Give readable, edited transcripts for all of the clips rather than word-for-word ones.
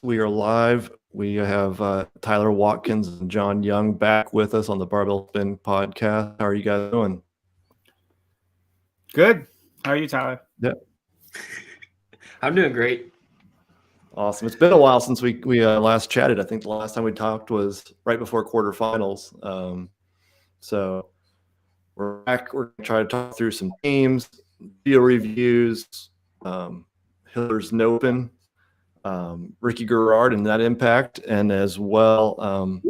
We are live. We have Tyler Watkins and John Young back with us on the Barbell Spin podcast. How are you guys doing? Good. How are you, Tyler? Yeah. I'm doing great. Awesome. It's been a while since we last chatted. I think the last time we talked was right before quarterfinals. So we're back. We're going to try to talk through some teams, video reviews, Hiller's NOPEN, Ricky Garard and that impact, and as well,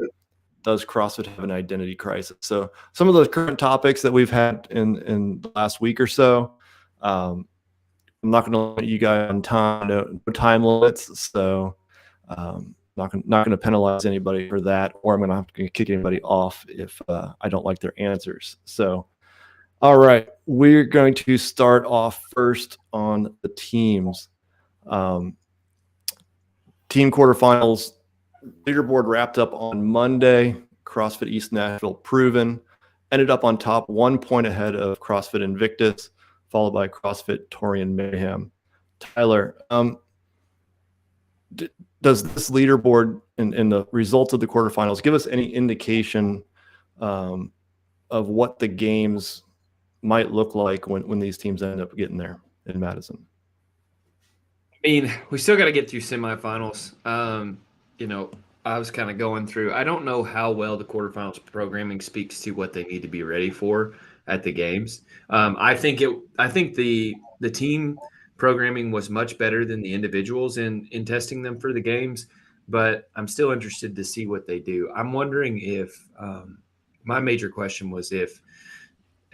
does CrossFit have an identity crisis? So some of those current topics that we've had in the last week or so. I'm not going to limit you guys on time, no time limits. So not going to penalize anybody for that, or I'm going to have to kick anybody off if I don't like their answers. So, all right, we're going to start off first on the teams. Team quarterfinals leaderboard wrapped up on Monday. CrossFit East Nashville Proven ended up on top, 1 point ahead of CrossFit Invictus, followed by CrossFit Torian Mayhem. Tyler, does this leaderboard and the results of the quarterfinals give us any indication of what the games might look like when these teams end up getting there in Madison? I mean, we still got to get through semifinals. I was kind of going through. I don't know how well the quarterfinals programming speaks to what they need to be ready for at the games. I think the team programming was much better than the individuals in testing them for the games, but I'm still interested to see what they do. I'm wondering if my major question was if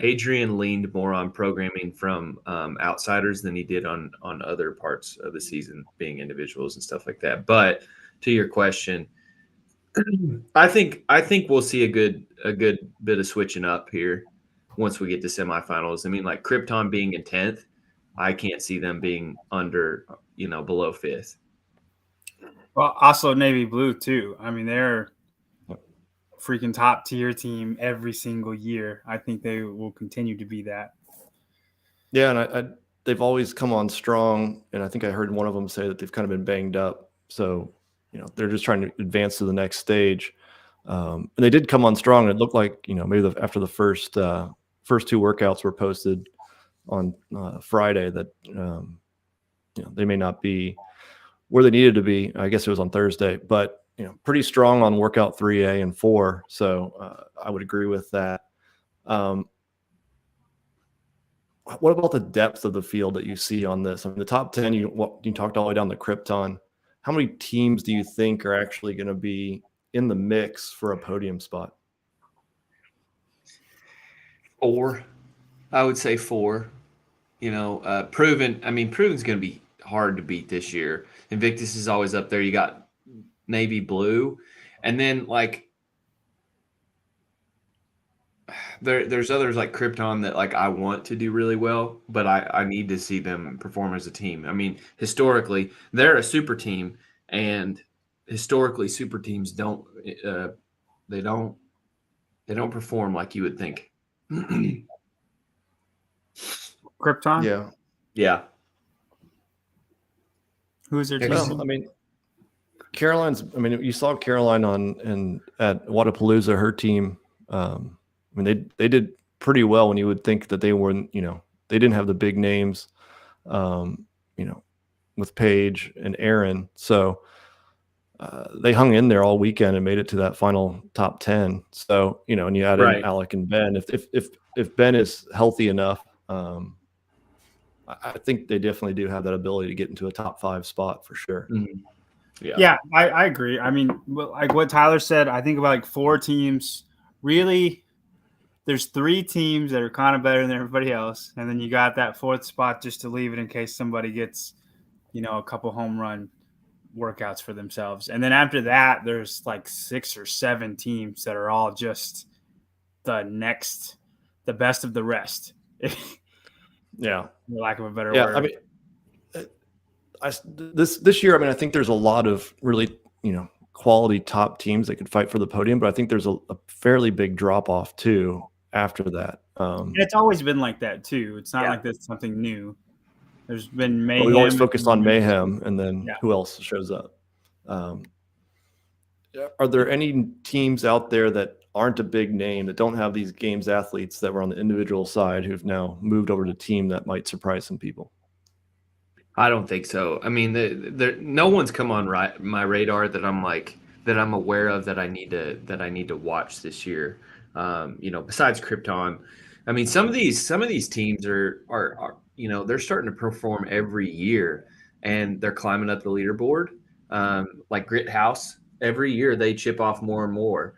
Adrian leaned more on programming from outsiders than he did on other parts of the season, being individuals and stuff like that. But to your question, I think we'll see a good bit of switching up here once we get to semifinals. I mean, like Krypton being in 10th, I can't see them being under, below 5th. Well, also Navy Blue too. I mean, they're freaking top tier team every single year. I think they will continue to be that. Yeah, and they've always come on strong, and I think I heard one of them say that they've kind of been banged up. So, they're just trying to advance to the next stage. And they did come on strong. It looked like, maybe after the first two workouts were posted on Friday that, they may not be where they needed to be. I guess it was on Thursday, but pretty strong on workout 3A and 4. So I would agree with that. What about the depth of the field that you see on this? I mean, the top 10, you talked all the way down to Krypton. How many teams do you think are actually going to be in the mix for a podium spot? 4. I would say 4. Proven. I mean, Proven's going to be hard to beat this year. Invictus is always up there. You got Navy Blue, and then there's others like Krypton that I want to do really well, but I need to see them perform as a team. I mean, historically they're a super team, and historically super teams don't perform like you would think. Krypton? Yeah. Who's their team? Well, I mean, you saw Caroline at Wadapalooza, her team. I mean, they did pretty well when you would think that they weren't, they didn't have the big names, with Paige and Aaron. So they hung in there all weekend and made it to that final top 10. So, and you add in Alec and Ben. If Ben is healthy enough, I think they definitely do have that ability to get into a top 5 spot for sure. Mm-hmm. Yeah, I agree. I mean, like what Tyler said, I think about 4 teams. Really, there's 3 teams that are kind of better than everybody else, and then you got that 4th spot just to leave it in case somebody gets, a couple home run workouts for themselves. And then after that, there's 6 or 7 teams that are all just the best of the rest. Yeah, for lack of a better word. I mean, this year, I mean, I think there's a lot of really, quality top teams that could fight for the podium, but I think there's a fairly big drop off too after that. And it's always been like that too. It's not like that's something new. There's been Mayhem. We've always focused on Mayhem, and then who else shows up? Um, are there any teams out there that aren't a big name, that don't have these games athletes that were on the individual side who've now moved over to team that might surprise some people? I don't think so. I mean, no one's come on my radar that I'm aware of that I need to watch this year. Besides Krypton, I mean, some of these teams are they're starting to perform every year, and they're climbing up the leaderboard. Like Grit House, every year they chip off more and more.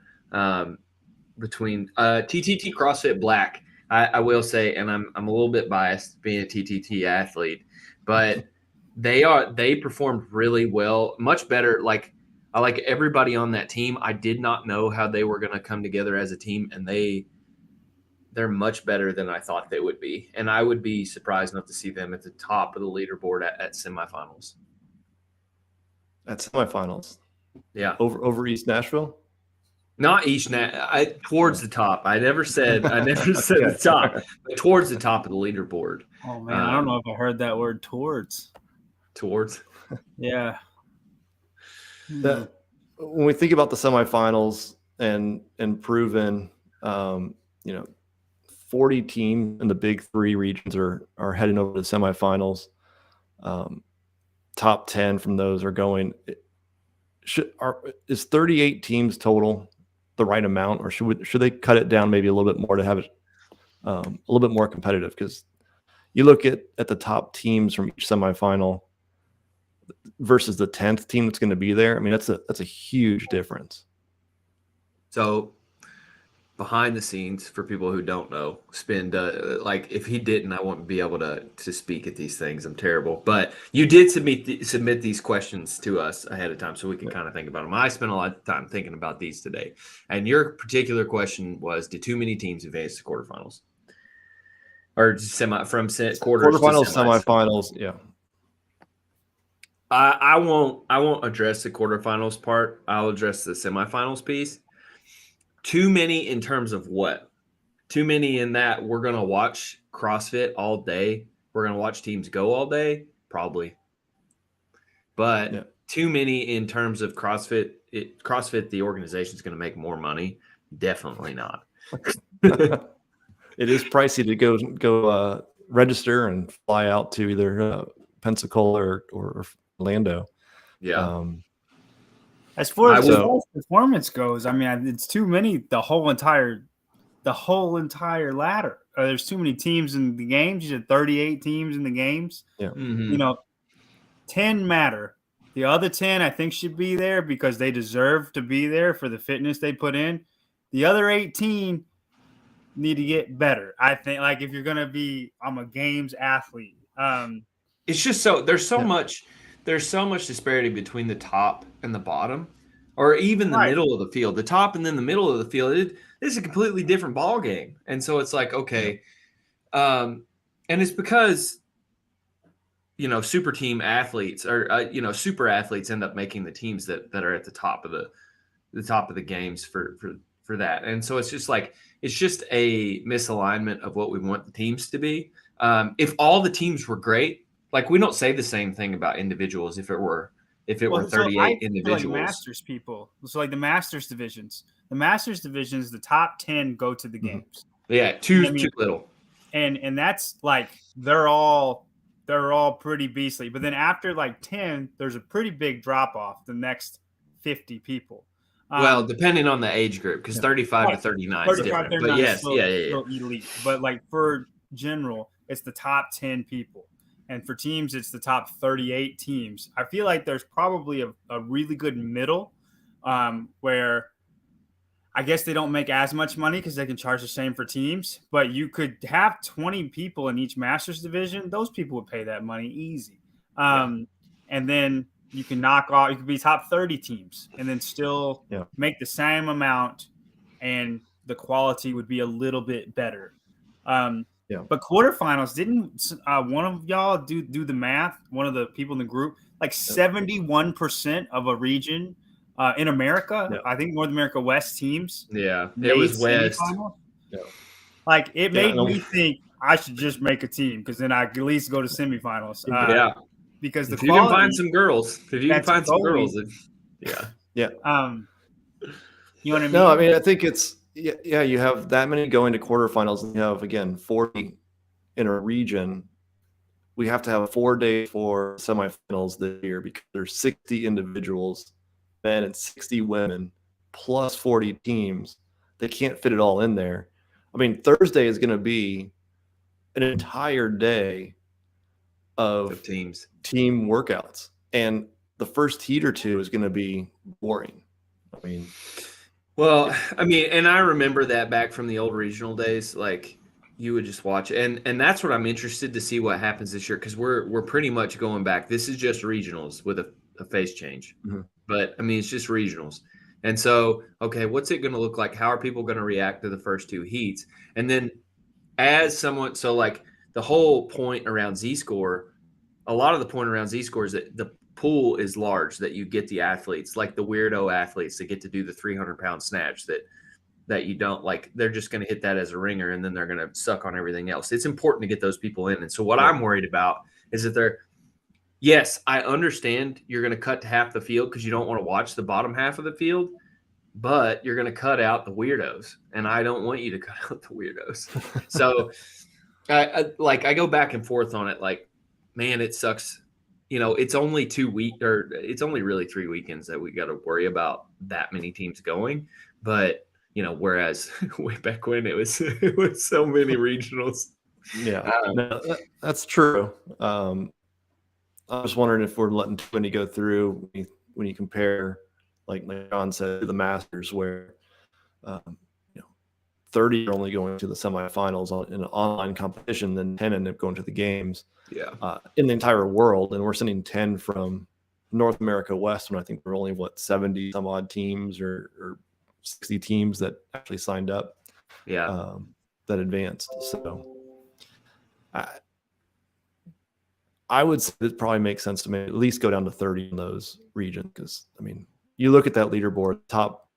Between TTT CrossFit Black, I will say, and I'm a little bit biased being a TTT athlete, but they performed really well, much better. Like, I like everybody on that team. I did not know how they were going to come together as a team, and they're much better than I thought they would be. And I would be surprised enough to see them at the top of the leaderboard at semifinals. At semifinals, Yeah, over East Nashville. not towards the top. I never said the top, but towards the top of the leaderboard. Oh man, I don't know if I heard that word towards. Towards. Yeah. When we think about the semifinals and proven, 40 teams in the big three regions are heading over to the semifinals. Top 10 from those are going. Is 38 teams total the right amount, or should they cut it down maybe a little bit more to have it a little bit more competitive? Because you look at the top teams from each semifinal versus the 10th team that's going to be there. I mean, that's a huge difference. So behind the scenes, for people who don't know, if he didn't, I wouldn't be able to speak at these things. I'm terrible. But you did submit these questions to us ahead of time, so we can kind of think about them. I spent a lot of time thinking about these today. And your particular question was, did too many teams advance to quarterfinals? Or quarters quarterfinals, semifinals, yeah. I won't address the quarterfinals part. I'll address the semifinals piece. Too many in terms of what? Too many in that we're going to watch CrossFit all day. We're going to watch teams go all day? Probably. But Too many in terms of CrossFit. CrossFit, the organization, is going to make more money? Definitely not. It is pricey to go register and fly out to either Pensacola or Orlando. Yeah. As far as performance goes, I mean, it's too many. The whole entire ladder. There's too many teams in the games. You said 38 teams in the games. Yeah. Mm-hmm. 10 matter. The other 10, I think, should be there because they deserve to be there for the fitness they put in. The other 18 need to get better. I think, like, if you're gonna be, I'm a games athlete. It's just there's so much disparity between the top and the bottom, or even the middle of the field. The top and then the middle of the field, it's a completely different ball game. And so it's like, okay, and it's because super team athletes or super athletes end up making the teams that are at the top of the games for that. And so it's just like, it's just a misalignment of what we want the teams to be. If all the teams were great, like, we don't say the same thing about individuals. If it were 38 individuals, like masters people. So like the masters divisions, the top 10 go to the games. Yeah, too little. And that's like they're all pretty beastly. But then after like 10, there's a pretty big drop off. The next 50 people. Well, depending on the age group, because 35 to 39 is different. But yes, still elite. But like for general, it's the top 10 people. And for teams, it's the top 38 teams. I feel like there's probably a really good middle where I guess they don't make as much money because they can charge the same for teams. But you could have 20 people in each master's division. Those people would pay that money easy. And then you can you could be top 30 teams and then still make the same amount, and the quality would be a little bit better. But quarterfinals, didn't one of y'all do the math? One of the people in the group, like 71% of a region in America, I think North America West teams. Yeah, it was West. Like, it made me think I should just make a team because then I at least go to semifinals. Because if you can find some girls, Yeah. You want to? No, I mean, I think it's yeah. You have that many going to quarterfinals, and you have again 40 in a region. We have to have 4 days for semifinals this year because there's 60 individuals, men, and 60 women, plus 40 teams. They can't fit it all in there. I mean, Thursday is going to be an entire day of team workouts, and the first heat or two is going to be boring. I mean, well, I mean, and I remember that back from the old regional days. Like, you would just watch it, and that's what I'm interested to see what happens this year, because we're pretty much going back. This is just regionals with a phase change, but I mean, it's just regionals. And so, okay, what's it going to look like? How are people going to react to the first two heats? And then, as someone, so like the whole point around Z-score, a lot of the point around Z-score is that the pool is large, that you get the athletes, like the weirdo athletes that get to do the 300-pound snatch that you don't like. They're just going to hit that as a ringer, and then they're going to suck on everything else. It's important to get those people in. And so what I'm worried about is that yes, I understand you're going to cut to half the field because you don't want to watch the bottom half of the field, but you're going to cut out the weirdos, and I don't want you to cut out the weirdos. So I go back and forth on it. Like, man, it sucks. It's only 2 weeks, or it's only really 3 weekends that we got to worry about that many teams going. But, whereas way back when it was so many regionals. Yeah, no, that's true. I'm just wondering if we're letting too many go through when you compare, like John said, the Masters, where 30 are only going to the semifinals in an online competition, then 10 end up going to the games. In the entire world, and we're sending 10 from North America West, when I think there are only 70 some odd teams or 60 teams that actually signed up. That advanced. So I would say it probably makes sense to at least go down to 30 in those regions, because I mean, you look at that leaderboard, top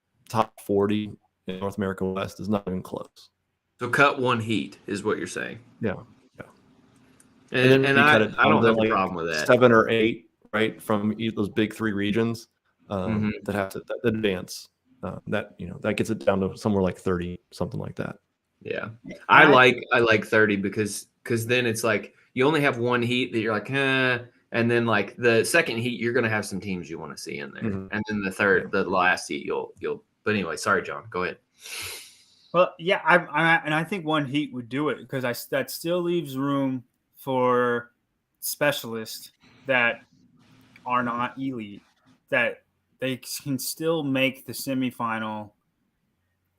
40 in North America West is not even close. So cut one heat is what you're saying. Yeah. And I don't have a problem with that. 7 or 8, right, from those big 3 regions that have to advance. That gets it down to somewhere like 30, something like that. Yeah, I like 30 because then it's like you only have one heat that you're like, and then like the second heat you're going to have some teams you want to see in there, and then the last heat you'll. But anyway, sorry, John, go ahead. Well, yeah, I think one heat would do it, because that still leaves room for specialists that are not elite, that they can still make the semifinal.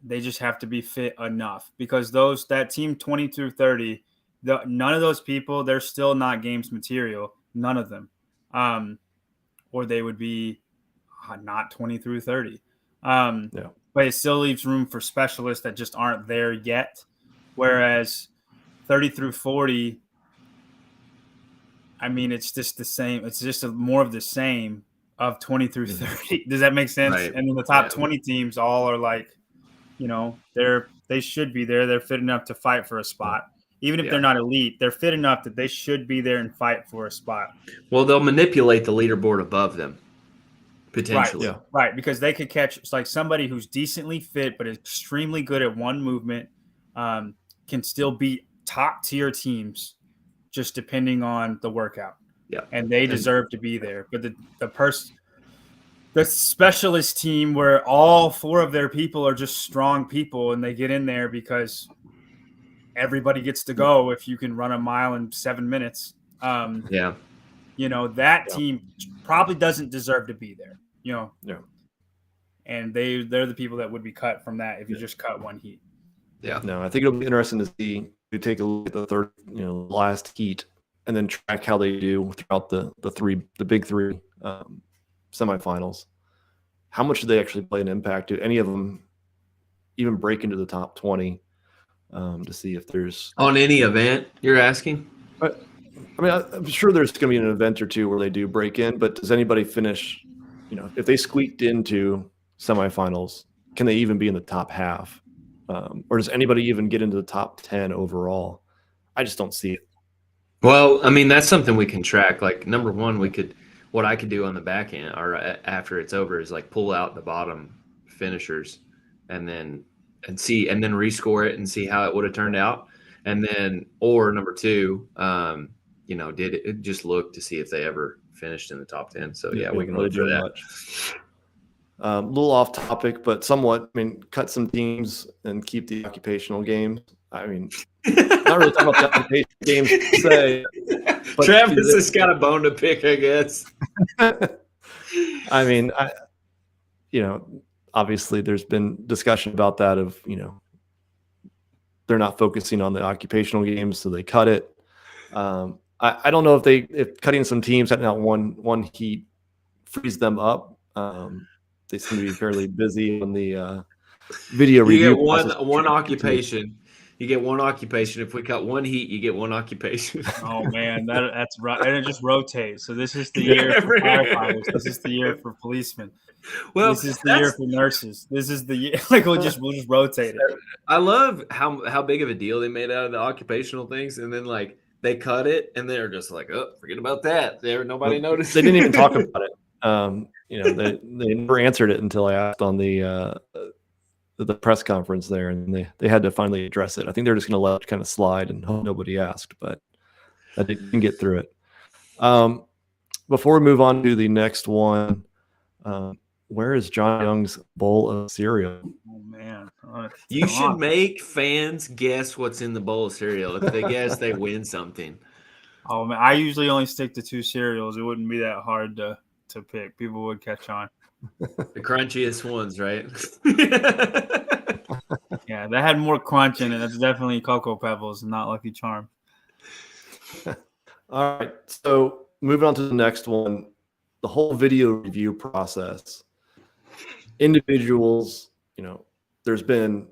They just have to be fit enough, because that team 20 through 30, none of those people, they're still not games material, none of them, or they would be not 20 through 30. But it still leaves room for specialists that just aren't there yet, whereas 30 through 40, I mean, it's just the same. It's just more of the same of 20 through 30. Does that make sense? Right. And then the top 20 teams all are like, they should be there. They're fit enough to fight for a spot. Even if they're not elite, they're fit enough that they should be there and fight for a spot. Well, they'll manipulate the leaderboard above them, potentially. Right, because they could catch, it's like somebody who's decently fit but extremely good at one movement can still beat top-tier teams, just depending on the workout. And they deserve to be there. But the specialist team, where all 4 of their people are just strong people, and they get in there because everybody gets to go if you can run a mile in 7 minutes. That team probably doesn't deserve to be there. And they're the people that would be cut from that if you just cut one heat. No, I think it'll be interesting to see. You take a look at the third, last heat, and then track how they do throughout the big 3 semifinals. How much do they actually play an impact? Do any of them even break into the top 20 to see if there's on any event you're asking? I mean, I'm sure there's going to be an event or two where they do break in, but does anybody finish? If they squeaked into semifinals, can they even be in the top half? Or does anybody even get into the top 10 overall? I just don't see it. Well, I mean, that's something we can track. Like, number one, we what I could do on the back end or after it's over is like pull out the bottom finishers and then rescore it and see how it would have turned out. And then, or number two, did it just look to see if they ever finished in the top 10. So yeah, we can look for that. A little off topic, but somewhat. I mean, cut some teams and keep the occupational games. I mean, not really talking about the occupational games per se. But Travis has got a bone to pick, I guess. I mean, obviously there's been discussion about that of, they're not focusing on the occupational games, so they cut it. I don't know if cutting some teams, setting out one heat frees them up. They seem to be fairly busy on the video review. You get one occupation. You get one occupation. If we cut one heat, you get one occupation. Oh man, that's right. And it just rotates. So this is the year for firefighters. This is the year for policemen. Well, this is the year for nurses. This is the year. Like we'll just rotate it. I love how big of a deal they made out of the occupational things, and then like they cut it, and they're just like, oh, forget about that. Nobody noticed. They didn't even talk about it. They never answered it until I asked on the press conference there, and they had to finally address it. I think they're just going to let it kind of slide and hope nobody asked, but I didn't get through it. Before we move on to the next one, where is John Young's bowl of cereal? Oh man, you should make fans guess what's in the bowl of cereal. If they guess, they win something. Oh man, I usually only stick to 2 cereals. It wouldn't be that hard to pick. People would catch on. The crunchiest ones, right? Yeah, that had more crunch in it. That's definitely Cocoa Pebbles, not Lucky Charms. All right, so moving on to the next one, the whole video review process. Individuals, there's been,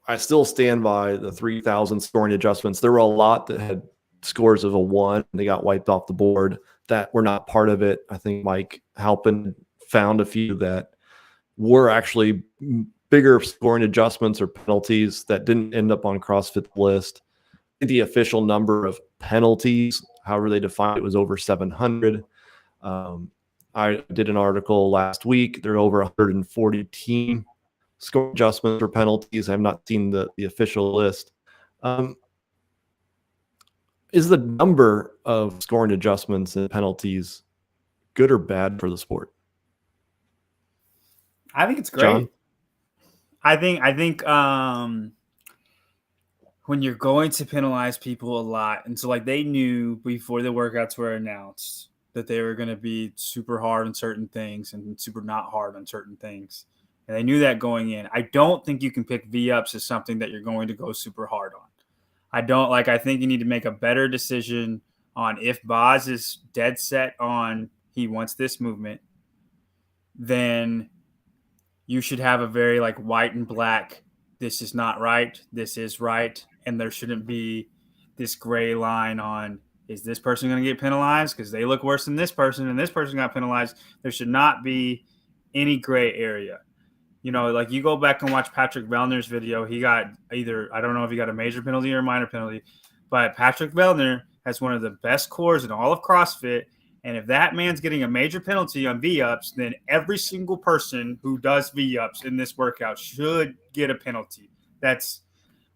I still stand by the 3,000 scoring adjustments. There were a lot that had scores of a 1, and they got wiped off the board that were not part of it. I think Mike Halpin found a few that were actually bigger scoring adjustments or penalties that didn't end up on CrossFit list. The official number of penalties, however they defined it, was over 700. I did an article last week. There are over 140 team score adjustments or penalties. I have not seen the official list. Is the number of scoring adjustments and penalties good or bad for the sport? I think it's great. John? I think when you're going to penalize people a lot, and so like they knew before the workouts were announced that they were going to be super hard on certain things and super not hard on certain things. And they knew that going in. I don't think you can pick V-ups as something that you're going to go super hard on. I think you need to make a better decision on if Boz is dead set on he wants this movement, then you should have a very like white and black, this is not right, this is right, and there shouldn't be this gray line on, is this person going to get penalized because they look worse than this person and this person got penalized? There should not be any gray area. Like you go back and watch Patrick Vellner's video, he got either, I don't know if he got a major penalty or a minor penalty, but Patrick Vellner has one of the best cores in all of CrossFit. And if that man's getting a major penalty on V-ups, then every single person who does V-ups in this workout should get a penalty. That's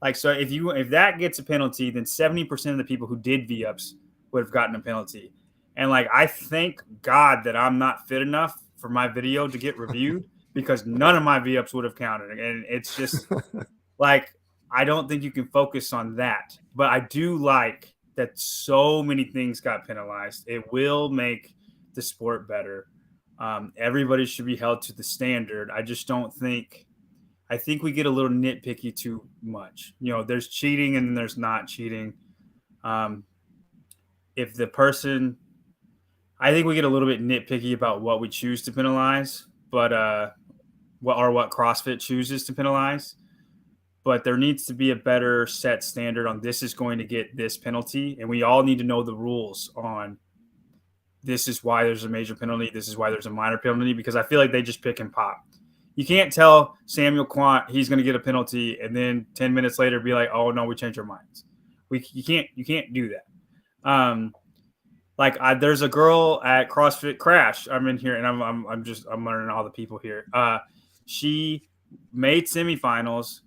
like, so if that gets a penalty, then 70% of the people who did V-ups would have gotten a penalty. And like, I thank God that I'm not fit enough for my video to get reviewed because none of my V-ups would have counted. And it's just like, I don't think you can focus on that, but I do like that so many things got penalized. It will make the sport better. Everybody should be held to the standard. I just don't think – I think we get a little nitpicky too much. There's cheating and there's not cheating. If the person – I think we get a little bit nitpicky about what we choose to penalize, but what CrossFit chooses to penalize. But there needs to be a better set standard on this is going to get this penalty. And we all need to know the rules on this is why there's a major penalty. This is why there's a minor penalty, because I feel like they just pick and pop. You can't tell Samuel Quant he's going to get a penalty and then 10 minutes later be like, oh, no, we changed our minds. You can't do that. Like there's a girl at CrossFit Crash. I'm in here and I'm learning all the people here. She made semifinals,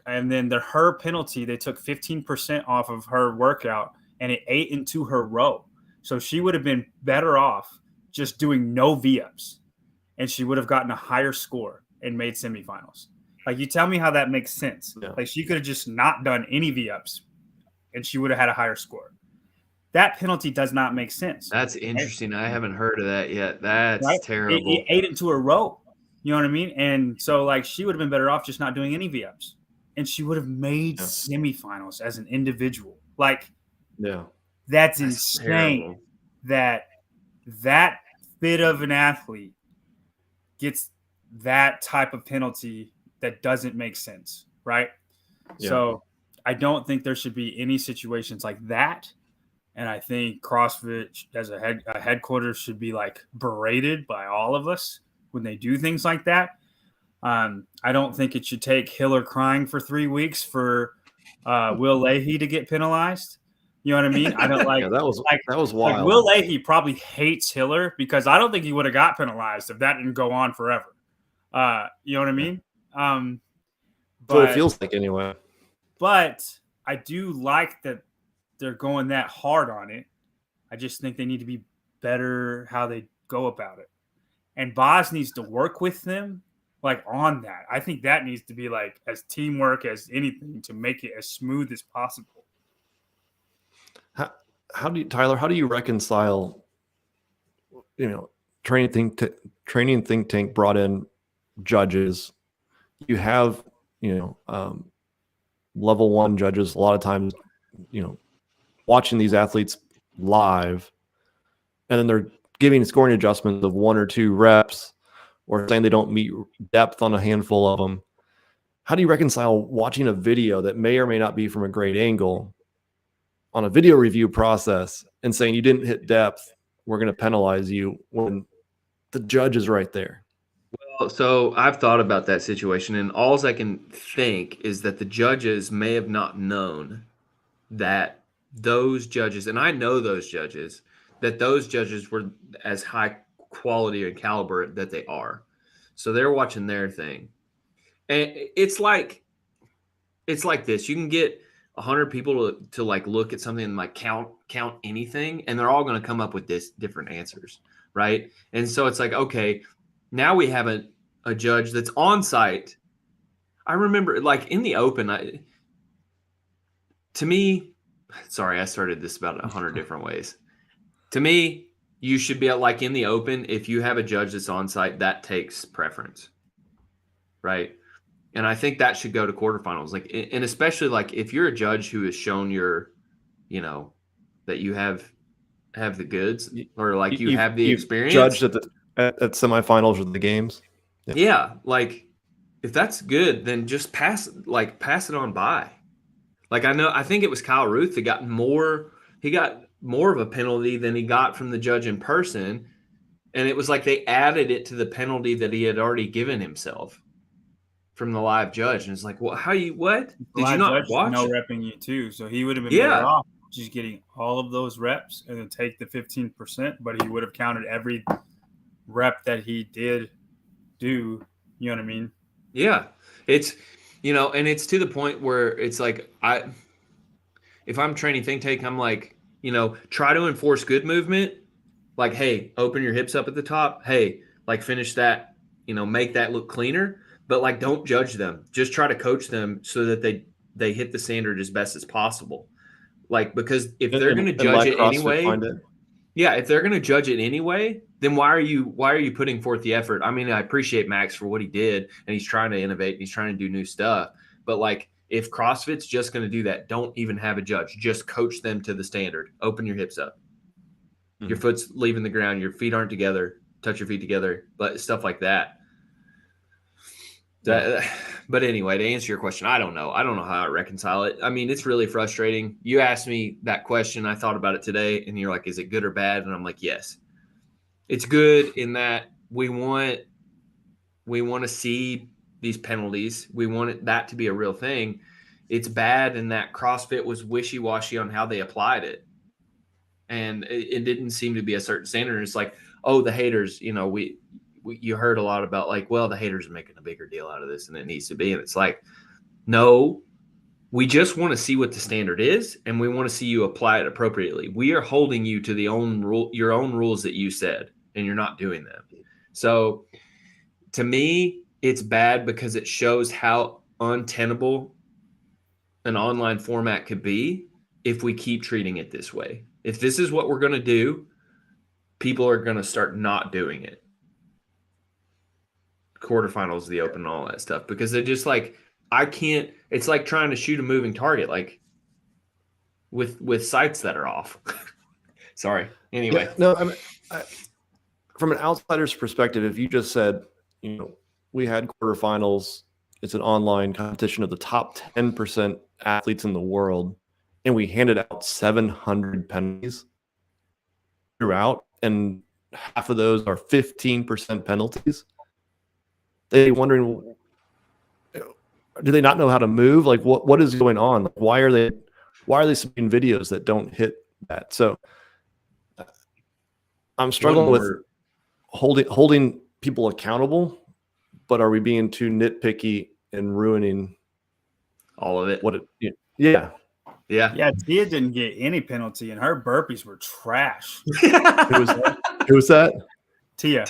and then her penalty, they took 15% off of her workout, and it ate into her row. So she would have been better off just doing no V-ups, and she would have gotten a higher score and made semifinals. Like, you tell me how that makes sense. Yeah. Like, she could have just not done any V-ups, and she would have had a higher score. That penalty does not make sense. That's interesting. Right? I haven't heard of that yet. That's right? terrible. It ate into a row. You know what I mean? And so, like, she would have been better off just not doing any V-ups. And she would have made semifinals as an individual. Like, that's insane terrible. that fit of an athlete gets that type of penalty that doesn't make sense, right? Yeah. So I don't think there should be any situations like that. And I think CrossFit as a headquarters should be like berated by all of us when they do things like that. I don't think it should take Hiller crying for 3 weeks for Will Leahy to get penalized. You know what I mean? I don't like that was wild. Like Will Leahy probably hates Hiller because I don't think he would have got penalized if that didn't go on forever. You know what I mean? But what it feels like anyway. But I do like that they're going that hard on it. I just think they need to be better how they go about it. And Boz needs to work with them like on that. I think that needs to be like as teamwork as anything to make it as smooth as possible. How do you reconcile, training think tank brought in judges. You have, level 1 judges a lot of times, watching these athletes live, and then they're giving scoring adjustments of 1 or 2 reps, or saying they don't meet depth on a handful of them. How do you reconcile watching a video that may or may not be from a great angle on a video review process and saying you didn't hit depth, we're going to penalize you, when the judge is right there? Well, so I've thought about that situation, and all I can think is that the judges may have not known that those judges, and I know those judges, that those judges were as high quality and caliber that they are. So they're watching their thing. And it's like this. You can get 100 people to like look at something and like count anything, and they're all going to come up with different answers, right? And so it's like, okay, now we have a judge that's on site. I remember like in the Open, to me, sorry, I started this about 100 different ways. To me, you should be like in the Open, if you have a judge that's on site, that takes preference, right? And I think that should go to quarterfinals. Like, and especially like if you're a judge who has shown your, that you have the goods, or like you have the experience. Judged at semifinals of the games. Yeah, like if that's good, then just pass it on by. Like I think it was Kyle Ruth that got more. He got more of a penalty than he got from the judge in person, and it was like they added it to the penalty that he had already given himself from the live judge. And it's like, well, what? Did you not watch? No repping you too, so he would have been better off just getting all of those reps and then take the 15%, but he would have counted every rep that he did do. You know what I mean? Yeah, it's and it's to the point where it's like if I'm training think tank, I'm like, try to enforce good movement. Like, hey, open your hips up at the top. Hey, like finish that, make that look cleaner. But like, don't judge them. Just try to coach them so that they hit the standard as best as possible. Like, because if they're going to judge it anyway, if they're going to judge it anyway, then why are you putting forth the effort? I mean, I appreciate Max for what he did, and he's trying to innovate, and he's trying to do new stuff. But like, if CrossFit's just going to do that, don't even have a judge. Just coach them to the standard. Open your hips up. Mm-hmm. Your foot's leaving the ground. Your feet aren't together. Touch your feet together. But stuff like that. But anyway, to answer your question, I don't know how I reconcile it. I mean, it's really frustrating. You asked me that question. I thought about it today, and you're like, is it good or bad? And I'm like, yes. It's good in that we want to see these penalties. We want that to be a real thing. It's bad in that CrossFit was wishy-washy on how they applied it. and it didn't seem to be a certain standard. It's like, oh, the haters, you know, you heard a lot about like, well, the haters are making a bigger deal out of this than it needs to be. And it's like, no, we just want to see what the standard is, and we want to see you apply it appropriately. We are holding you to your own rules that you said, and you're not doing them. So to me, it's bad because it shows how untenable an online format could be if we keep treating it this way. If this is what we're going to do, people are going to start not doing it. Quarterfinals, the Open, and all that stuff, because they're just like, I can't. It's like trying to shoot a moving target, like with sights that are off. Sorry. Anyway, Yeah, no, I mean, from an outsider's perspective, if you just said, you know, we had quarterfinals, it's an online competition of the top 10% athletes in the world, and we handed out 700 penalties throughout, and half of those are 15% penalties. They're wondering, do they not know how to move? Like, what is going on? Why are they submitting videos that don't hit that? So I'm struggling with holding people accountable, but are we being too nitpicky and ruining all of it? Yeah. Yeah, Tia didn't get any penalty, and her burpees were trash. Who was that? Tia.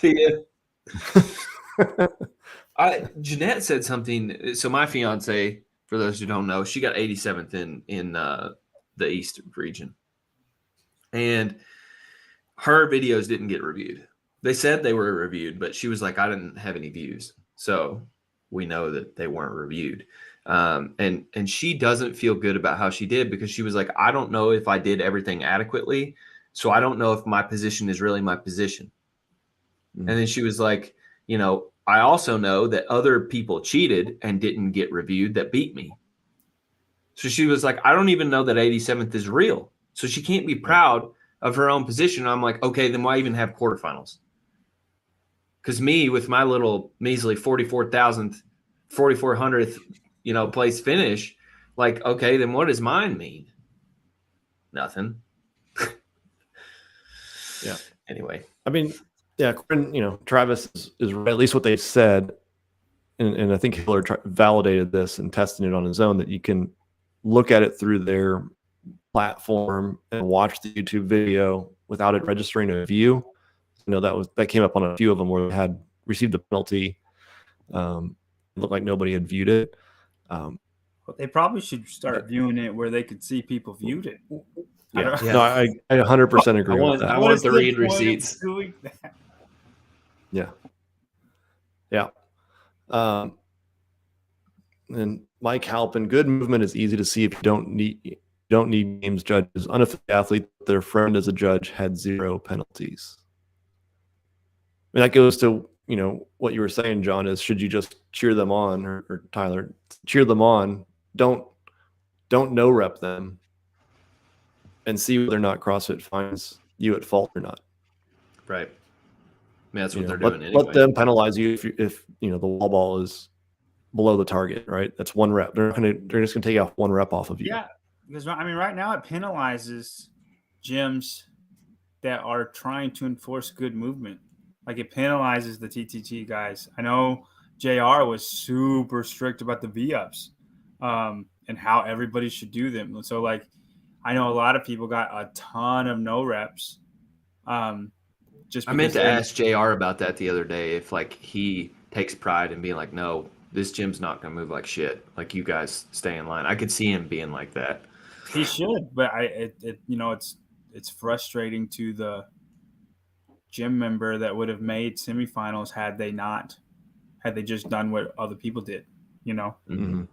Jeanette said something. So my fiance, for those who don't know, she got 87th in the East region, and her videos didn't get reviewed. They said they were reviewed, but she was like, I didn't have any views, so we know that they weren't reviewed. And she doesn't feel good about how she did, because she was like, I don't know if I did everything adequately, so I don't know if my position is really my position. Mm-hmm. And then she was like, you know, I also know that other people cheated and didn't get reviewed that beat me. So she was like, I don't even know that 87th is real. So she can't be proud of her own position. I'm like, okay, then why even have quarterfinals? Because me, with my little measly 4,400th, you know, place finish, like, okay, then what does mine mean? Nothing. Yeah. Anyway. I mean, yeah, you know, Travis is right, at least what they said. And I think Hiller validated this and testing it on his own, that you can look at it through their platform and watch the YouTube video without it registering a view. You know, that came up on a few of them where they had received the penalty. It looked like nobody had viewed it. They probably should start viewing it where they could see people viewed it. Yeah. No, I 100% agree with that. I want the read receipts. Yeah. Yeah. And Mike Halpin, good movement is easy to see if you don't need games judges. Unaffiliated athlete, their friend as a judge had 0 penalties. I mean, that goes to, you know, what you were saying, John, is should you just cheer them on, or Tyler, cheer them on? Don't no rep them and see whether or not CrossFit finds you at fault or not. Right. I mean, that's what they're doing anyway. Let them penalize you if you know the wall ball is below the target, right? That's 1 rep. They're just gonna take off 1 rep off of you. Yeah, because I mean, right now it penalizes gyms that are trying to enforce good movement. Like, it penalizes the TTT guys. I know JR was super strict about the V-ups and how everybody should do them. So, like, I know a lot of people got a ton of no reps. Just I meant to ask JR about that the other day, if like he takes pride in being like, no, this gym's not going to move like shit. Like, you guys stay in line. I could see him being like that. He should, but it's frustrating to the gym member that would have made semifinals had they just done what other people did, you know? Mm-hmm.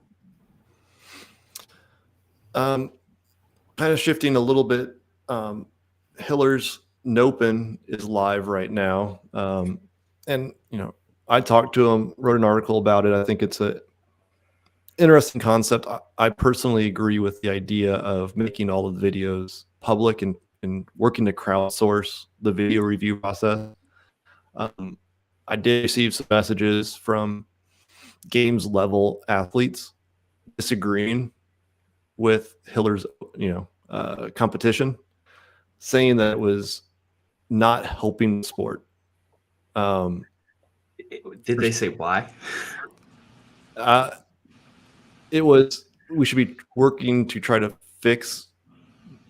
Kind of shifting a little bit, Hiller's NOPEN is live right now. And, you know, I talked to him, wrote an article about it. I think it's a interesting concept. I personally agree with the idea of making all of the videos public and working to crowdsource the video review process. I did receive some messages from games level athletes disagreeing with Hiller's, competition. saying that it was not helping the sport. Did they say why? It was, we should be working to try to fix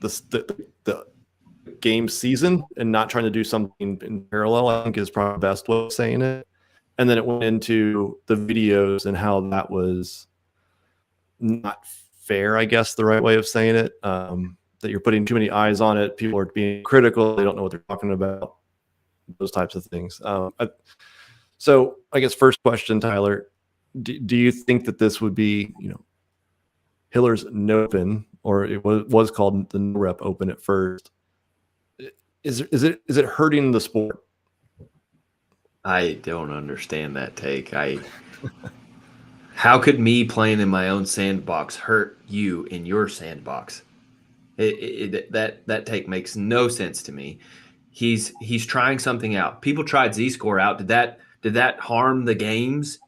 the game season and not trying to do something in parallel, I think is probably the best way of saying it. And then it went into the videos and how that was not fair, I guess, the right way of saying it. That you're putting too many eyes on it. People are being critical. They don't know what they're talking about. Those types of things. So I guess first question, Tyler, do you think that this would be, Hiller's NOPEN, or it was called the No Rep Open at first? Is it hurting the sport? I don't understand that take. How could me playing in my own sandbox hurt you in your sandbox? That take makes no sense to me. He's trying something out. People tried Z-score out. Did that harm the games?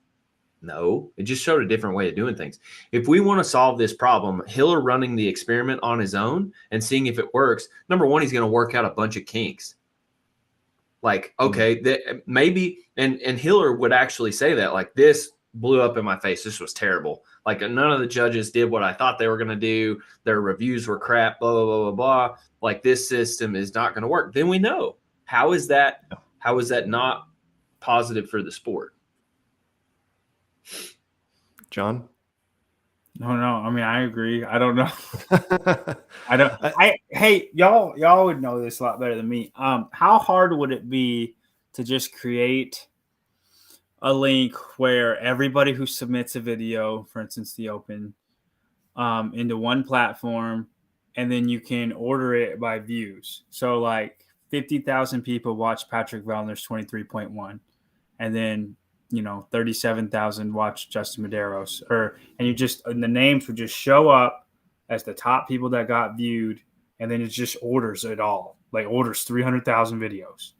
No, it just showed a different way of doing things. If we want to solve this problem, Hiller running the experiment on his own and seeing if it works, number one, he's going to work out a bunch of kinks. Like, okay, maybe, and Hiller would actually say that, like, this blew up in my face. This was terrible. Like, none of the judges did what I thought they were going to do. Their reviews were crap, blah, blah, blah, blah, blah. Like, this system is not going to work. Then we know. How is that not positive for the sport? John? No. I mean, I agree. I don't know. Hey, y'all would know this a lot better than me. How hard would it be to just create a link where everybody who submits a video, for instance, the Open, into one platform, and then you can order it by views? So like 50,000 people watch Patrick Vellner's 23.1, and then 37,000 watch Justin Medeiros, and the names would just show up as the top people that got viewed, and then it just orders it all, like orders 300,000 videos,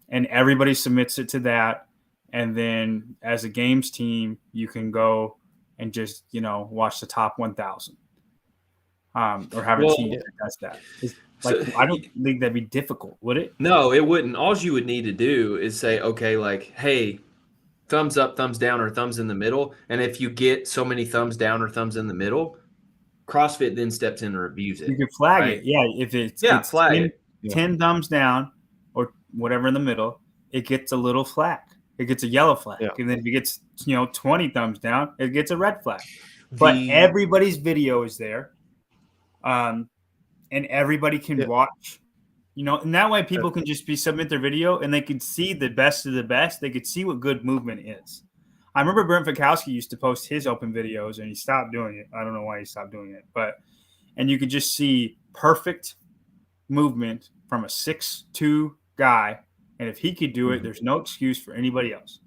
and everybody submits it to that, and then as a games team, you can go and just watch the top 1,000, or have a team that does that. I don't think that'd be difficult, would it? No, it wouldn't. All you would need to do is say, okay, like, hey, thumbs up, thumbs down, or thumbs in the middle. And if you get so many thumbs down or thumbs in the middle, CrossFit then steps in and reviews it. You can flag it. Yeah, if it's flag 10 thumbs down or whatever in the middle, it gets a little flag. It gets a yellow flag. Yeah. And then if it gets 20 thumbs down, it gets a red flag. But everybody's video is there. And everybody can watch, and that way people can just submit their video and they can see the best of the best. They could see what good movement is. I remember Brent Fikowski used to post his Open videos and he stopped doing it. I don't know why he stopped doing it, and you could just see perfect movement from a 6'2" guy. And if he could do it, there's no excuse for anybody else.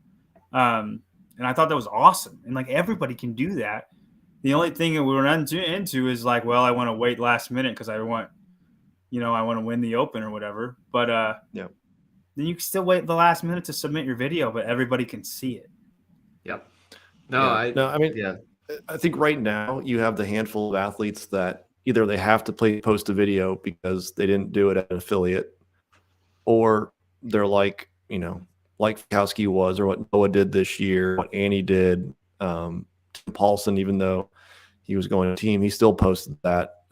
And I thought that was awesome. And like everybody can do that. The only thing that we run into is like, well, I want to wait last minute because I want to win the Open or whatever. But then you can still wait the last minute to submit your video, but everybody can see it. Yep. I think right now you have the handful of athletes that either they have to post a video because they didn't do it at an affiliate, or they're like Fikowski was, or what Noah did this year, what Annie did. Paulson, even though he was going to team, he still posted that.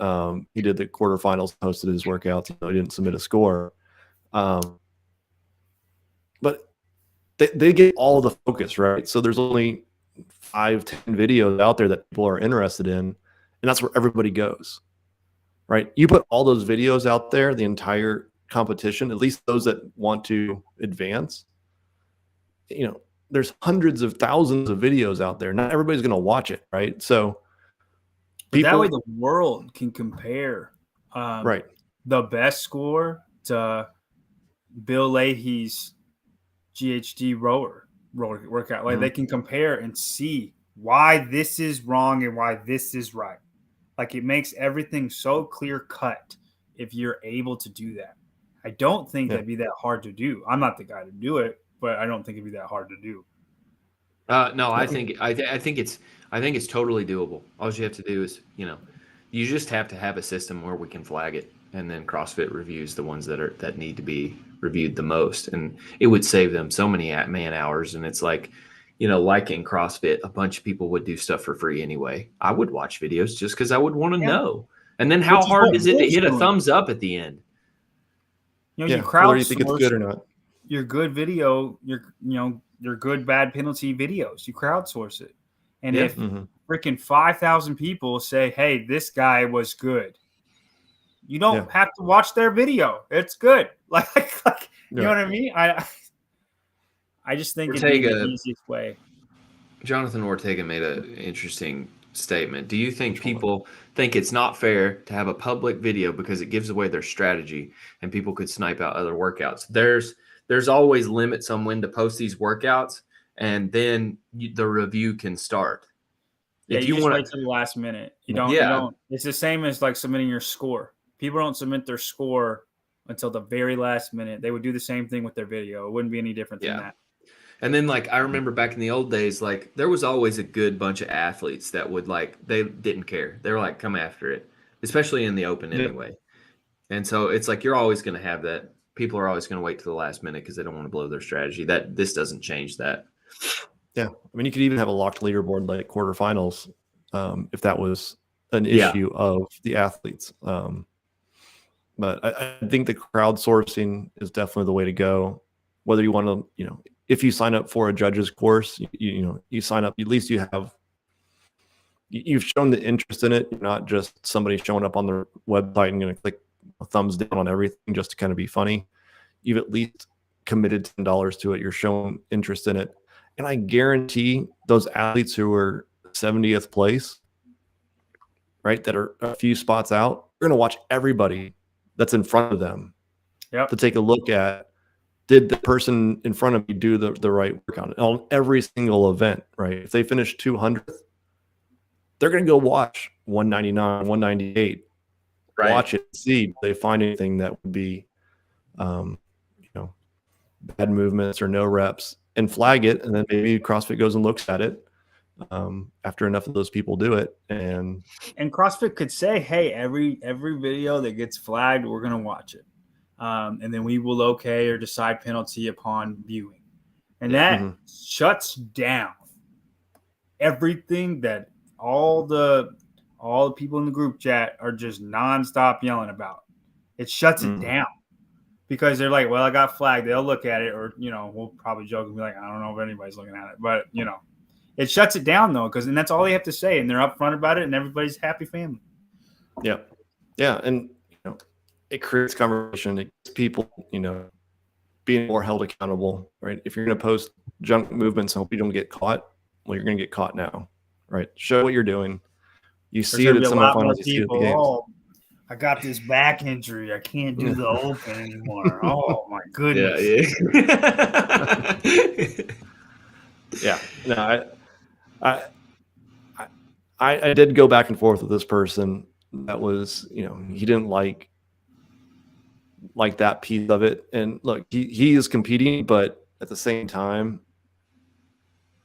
He did the quarterfinals, posted his workouts. He didn't submit a score, but they get all the focus, right? So there's only 5-10 videos out there that people are interested in, and that's where everybody goes, right? You put all those videos out there, the entire competition, at least those that want to advance, there's hundreds of thousands of videos out there. Not everybody's going to watch it, right? So that way the world can compare the best score to Bill Leahy's GHD rower workout. Like they can compare and see why this is wrong and why this is right. Like it makes everything so clear cut if you're able to do that. I don't think that'd be that hard to do. I'm not the guy to do it, but I don't think it'd be that hard to do. No, I think it's totally doable. All you have to do is, you just have to have a system where we can flag it. and then CrossFit reviews the ones that need to be reviewed the most, and it would save them so many man hours. And it's like, like in CrossFit, a bunch of people would do stuff for free anyway. I would watch videos just because I would want to know. And then how hard is it to hit a thumbs up at the end? You whether you think it's good or not. Your good video, your good bad penalty videos. You crowdsource it, and if freaking 5,000 people say, "Hey, this guy was good," you don't have to watch their video. It's good. Like you know what I mean? I just think it's the easiest way. Jonathan Ortega made an interesting statement. Do you think people think it's not fair to have a public video because it gives away their strategy and people could snipe out other workouts? There's always limits on when to post these workouts, and then the review can start. Yeah, if you want to wait till the last minute. You don't. It's the same as like submitting your score. People don't submit their score until the very last minute. They would do the same thing with their video. It wouldn't be any different than that. And then, like, I remember back in the old days, like, there was always a good bunch of athletes that would, like, they didn't care. They were like, come after it, especially in the Open anyway. And so it's like, you're always going to have that. People are always going to wait to the last minute because they don't want to blow their strategy. This doesn't change that. Yeah. I mean, you could even have a locked leaderboard like quarterfinals if that was an issue of the athletes. But I think the crowdsourcing is definitely the way to go. Whether you want to, if you sign up for a judge's course, you sign up, at least you've shown the interest in it. You're not just somebody showing up on their website and going to click a thumbs down on everything just to kind of be funny. You've at least committed $10 to it. You're showing interest in it. And I guarantee those athletes who are 70th place, right, that are a few spots out, they're going to watch everybody that's in front of them to take a look at, did the person in front of me do the right workout on every single event, right? If they finish 200th, they're going to go watch 199, 198, watch it, see if they find anything that would be, bad movements or no reps, and flag it. And then maybe CrossFit goes and looks at it after enough of those people do it. And CrossFit could say, hey, every video that gets flagged, we're going to watch it. And then we will okay or decide penalty upon viewing. And that shuts down everything that all the people in the group chat are just nonstop yelling about. It shuts it down because they're like, well, I got flagged. They'll look at it, or, we'll probably joke and be like, I don't know if anybody's looking at it. But, it shuts it down, though, because that's all they have to say. And they're upfront about it, and everybody's a happy family. Yeah. Yeah. And, it creates conversation. It gets people, being more held accountable, right? If you're going to post junk movements and hope you don't get caught, well, you're going to get caught now, right? Show what you're doing. You see it at semifinals. You see it at the games. Oh, I got this back injury. I can't do the Open anymore. Oh my goodness. Yeah. No, I did go back and forth with this person. That was, he didn't like that piece of it. And look, he is competing, but at the same time,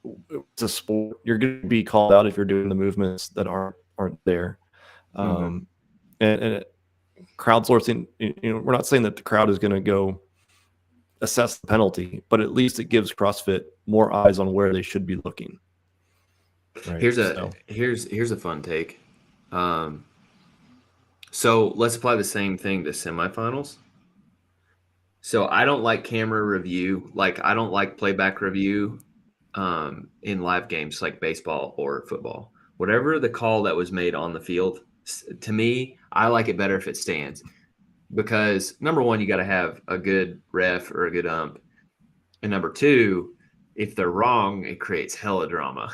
it's a sport. You're going to be called out if you're doing the movements that aren't there. And crowdsourcing, we're not saying that the crowd is going to go assess the penalty, but at least it gives CrossFit more eyes on where they should be looking. Right? Here's a fun take. So let's apply the same thing to semifinals. So I don't like camera review. Like, I don't like playback review in live games like baseball or football. Whatever the call that was made on the field, to me, I like it better if it stands. Because, number one, you got to have a good ref or a good ump. And number two, if they're wrong, it creates hella drama.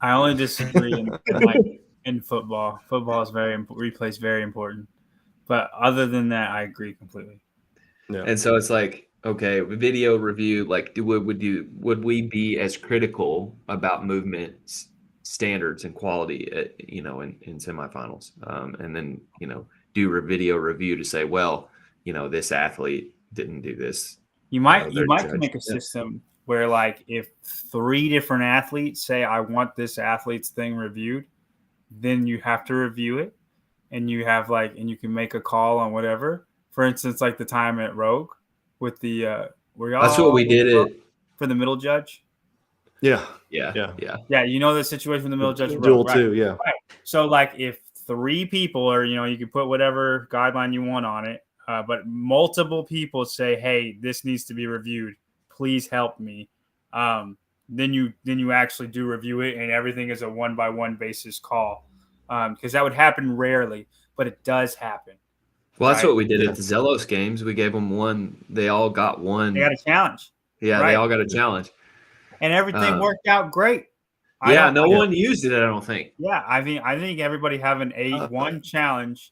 I only disagree in football. Football is replay is very important. But other than that, I agree completely. Yeah. And so it's like, okay, video review, like, would we be as critical about movement standards and quality, in semifinals, and then do a video review to say, well, this athlete didn't do this. You might make a system where, like, if 3 different athletes say, I want this athlete's thing reviewed, then you have to review it. and you have and you can make a call on whatever. For instance, like the time at Rogue with the That's what we did for the middle judge. Yeah. Yeah. You know the situation with the middle judge. Duel right? too. Yeah. Right. So like if 3 people, or you can put whatever guideline you want on it, but multiple people say, "Hey, this needs to be reviewed. Please help me." Then you actually do review it, and everything is a 1-by-1 basis call, because that would happen rarely, but it does happen. Well, that's what we did at the Zelos games. We gave them one. They all got one. They got a challenge. Yeah, they all got a challenge, and everything worked out great. No one used it, I don't think. Yeah, I think everybody having one challenge.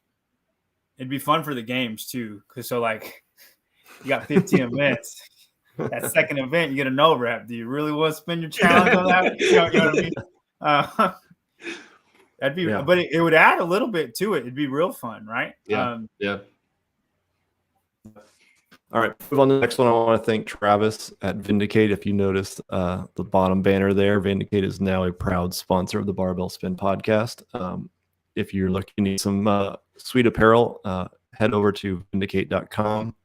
It'd be fun for the games too, because you got 15 events. That second event, you get a no rep. Do you really want to spend your challenge on that? You know what I mean? That'd be, but it would add a little bit to it. It'd be real fun, right? Yeah. All right, move on to the next one. I want to thank Travis at Vindicate. If you noticed the bottom banner there, Vindicate is now a proud sponsor of the Barbell Spin podcast. If you're looking to some sweet apparel, head over to vindicate.com,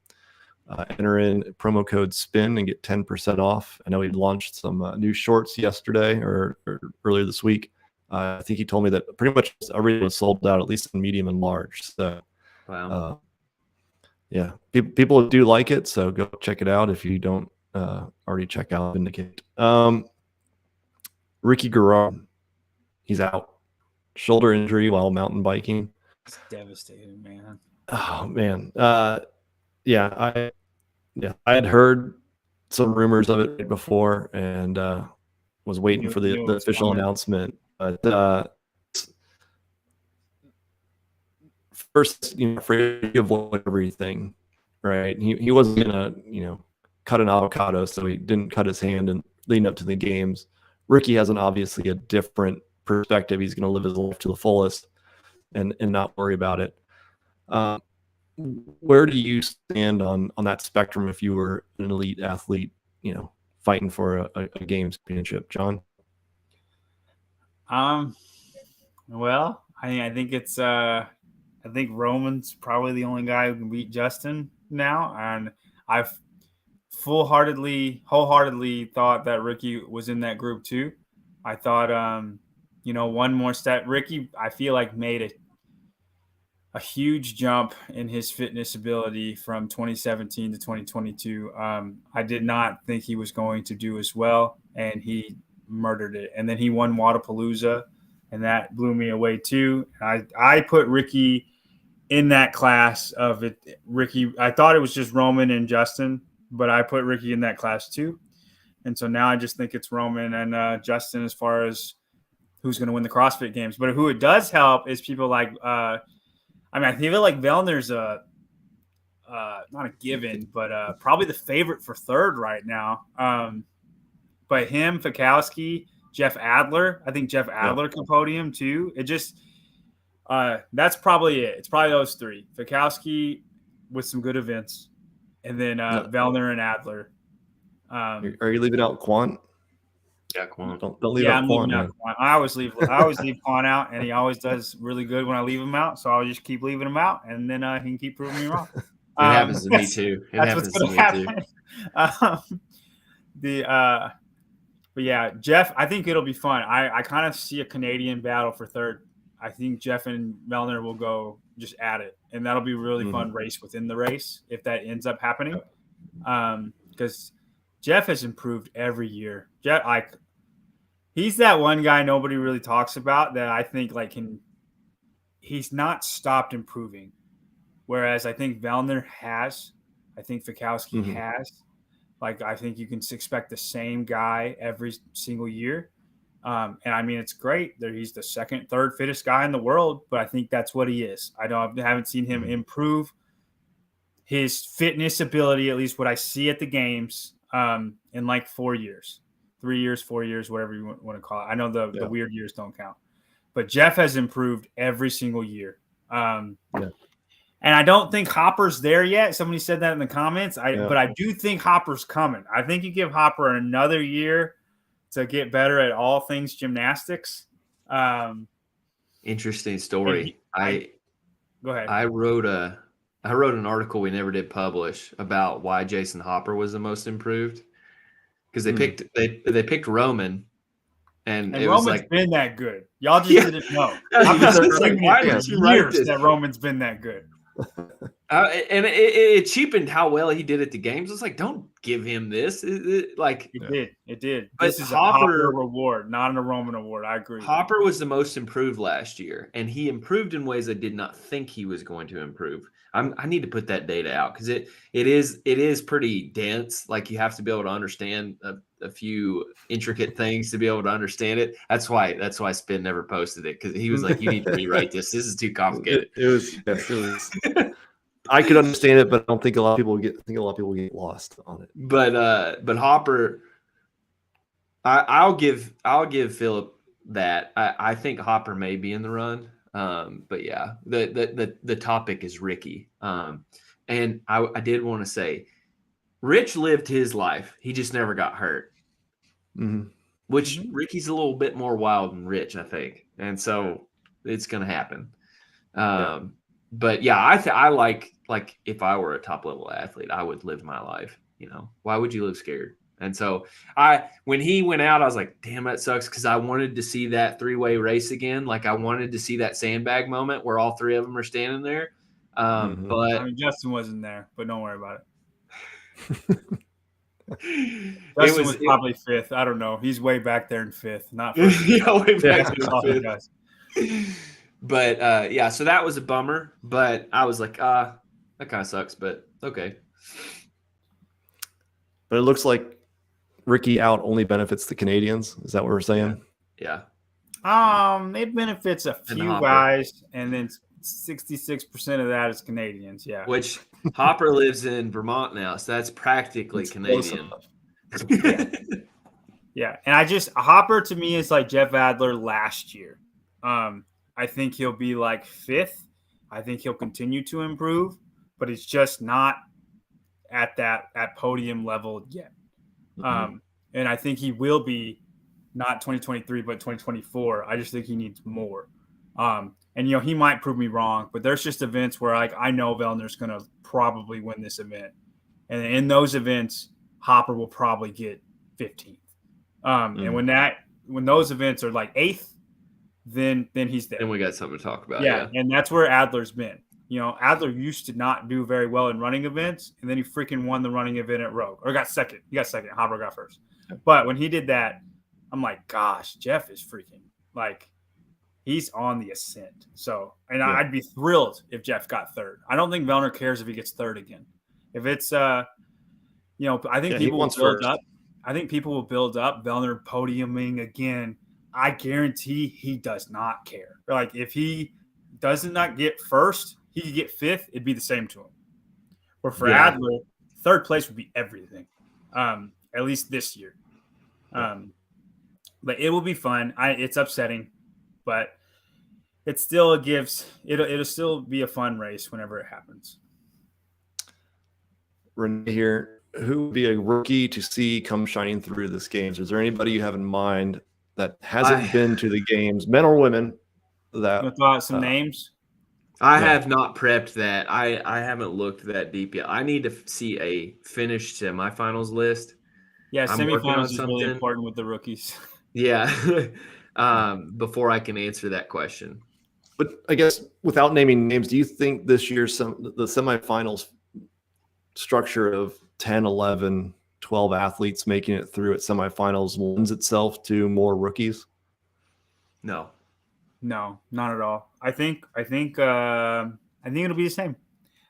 enter in promo code SPIN and get 10% off. I know he launched some new shorts yesterday or earlier this week. I think he told me that pretty much everything was sold out, at least in medium and large. So, wow. Yeah, people do like it, so go check it out if you don't already check out Vindicate. Ricky Garard, he's out. Shoulder injury while mountain biking. It's devastating, man. Oh, man. I had heard some rumors of it before and was waiting for the official announcement. But first, afraid to give away everything, right? He wasn't gonna, cut an avocado, so he didn't cut his hand and leading up to the games. Ricky has obviously a different perspective. He's going to live his life to the fullest and not worry about it. Where do you stand on that spectrum if you were an elite athlete, fighting for a games championship, John? Well, I think it's I think Roman's probably the only guy who can beat Justin now, and I've wholeheartedly thought that Ricky was in that group too. I thought, one more step. Ricky, I feel like made a huge jump in his fitness ability from 2017 to 2022. I did not think he was going to do as well, and he murdered it. And then he won Wadapalooza, and that blew me away too. I put Ricky in that class of it. Ricky, I thought it was just Roman and Justin, but I put Ricky in that class too. And so now I just think it's Roman and Justin as far as who's going to win the CrossFit Games. But who it does help is people like, I feel like Vellner's not a given, but probably the favorite for third right now. But him, Fikowski, Jeff Adler, I think Jeff Adler can podium too. It just, that's probably it. It's probably those three. Fikowski with some good events, and then Vellner and Adler. Are you leaving out Quant? Yeah, Quant. Don't leave out Quant. I always leave Quant out, and he always does really good when I leave him out. So I'll just keep leaving him out, and then he can keep proving me wrong. It happens to me too. That's what's going to happen. But yeah, Jeff, I think it'll be fun. I kind of see a Canadian battle for third. I think Jeff and Vellner will go just at it, and that'll be a really fun race within the race if that ends up happening. Because Jeff has improved every year. Jeff, he's that one guy nobody really talks about that I think he's not stopped improving. Whereas I think Vellner has, I think Fikowski has. I think you can expect the same guy every single year. And it's great that he's the second, third fittest guy in the world, but I think that's what he is. I haven't seen him improve his fitness ability, at least what I see at the games, in 4 years, 3 years, 4 years, whatever you want to call it. I know the weird years don't count, but Jeff has improved every single year. And I don't think Hopper's there yet. Somebody said that in the comments. But I do think Hopper's coming. I think you give Hopper another year to get better at all things gymnastics. Interesting story. Go ahead. I wrote an article we never did publish about why Jason Hopper was the most improved, because they picked Roman, and it was Roman's like, been that good. Y'all just Yeah. didn't know. I I've was been just like, saying why it did for you write years this? that Roman's been that good. And it cheapened how well he did at the games. It's like, don't give him this. It did. But This is a Hopper Hopper reward, not a Roman award. I agree. Hopper was the most improved last year, and he improved in ways I did not think he was going to improve. I need to put that data out, because it is pretty dense. Like, you have to be able to understand a few intricate things to be able to understand it. That's why Spin never posted it, because he was like, "You need to rewrite this. This is too complicated." It was. I could understand it, but I don't think a lot of people get lost on it. But Hopper, I'll give Philip that. I think Hopper may be in the run. But yeah, the topic is Ricky. And I did want to say, Rich lived his life. He just never got hurt. Mm-hmm. Which Ricky's a little bit more wild than Rich, I think. And so it's going to happen. But yeah, I like if I were a top level athlete, I would live my life. Why would you live scared? And so when he went out, I was like, damn, that sucks, because I wanted to see that 3-way race again. Like, I wanted to see that sandbag moment where all three of them are standing there. But I mean, Justin wasn't there, but don't worry about it. Justin was probably fifth. I don't know. He's way back there in fifth, not first. way back there in fifth. But yeah, so that was a bummer. But I was like, that kind of sucks, but okay. But it looks like Ricky out only benefits the Canadians. Is that what we're saying? Yeah. It benefits a few guys, and then 66% of that is Canadians. Yeah. Which Hopper lives in Vermont now, so that's practically Canadian. Yeah. And Hopper to me is like Jeff Adler last year. I think he'll be like fifth. I think he'll continue to improve, but it's just not at podium level yet. And I think he will be not 2023, but 2024. I just think he needs more. And he might prove me wrong, but there's just events where I know Vellner's going to probably win this event. And in those events, Hopper will probably get 15th. And when those events are like 8th, then he's there. And we got something to talk about. Yeah. And that's where Adler's been. Adler used to not do very well in running events, and then he freaking won the running event at Rogue, or got second. He got second. Hopper got first. But when he did that, I'm like, gosh, Jeff is freaking like, he's on the ascent. So, and I'd be thrilled if Jeff got third. I don't think Vellner cares if he gets third again. If it's, I think people will build up. I think people will build up Vellner podiuming again. I guarantee he does not care. Like, if he does not get first, he could get fifth. It'd be the same to him. Or for Adler, third place would be everything, at least this year. But it will be fun. It's upsetting, but it still it'll still be a fun race whenever it happens. Renee here, who would be a rookie to see come shining through this games? Is there anybody you have in mind that hasn't been to the games, men or women? That throw out some names. I have not prepped that. I haven't looked that deep yet. I need to see a finished semifinals list. Yeah, semifinals is really important with the rookies. Yeah, before I can answer that question. But I guess without naming names, do you think this year the semifinals structure of 10, 11, 12 athletes making it through at semifinals lends itself to more rookies? No, not at all. I think it'll be the same.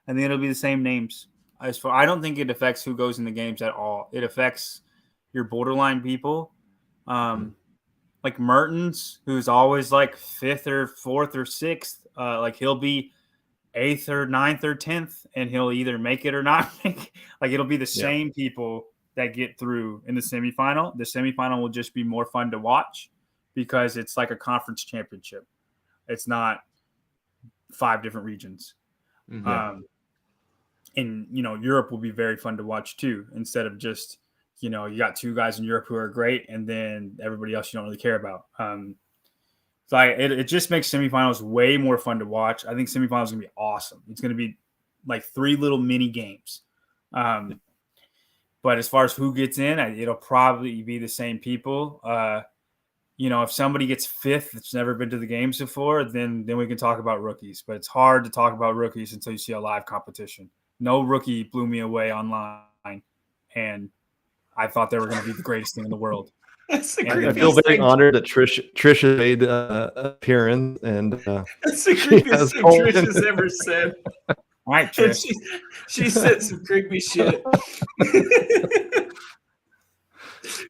I think it'll be the same names. I don't think it affects who goes in the games at all. It affects your borderline people, like Mertens, who's always like 5th or 4th or 6th. Like, he'll be 8th or 9th or 10th, and he'll either make it or not make it. Like, it'll be the same people that get through in the semifinal. The semifinal will just be more fun to watch because it's like a conference championship. It's not 5 different regions. And Europe will be very fun to watch too, instead of just, you got 2 guys in Europe who are great and then everybody else you don't really care about. So it just makes semifinals way more fun to watch. I think semifinals is going to be awesome. It's going to be like 3 little mini games. But as far as who gets in, it'll probably be the same people. If somebody gets 5th that's never been to the games before, then we can talk about rookies. But it's hard to talk about rookies until you see a live competition. No rookie blew me away online, and I thought they were going to be the greatest thing in the world. I feel very honored that Trisha made an appearance, and that's the creepiest thing Trisha's ever said. All right, Trish. She said some creepy shit.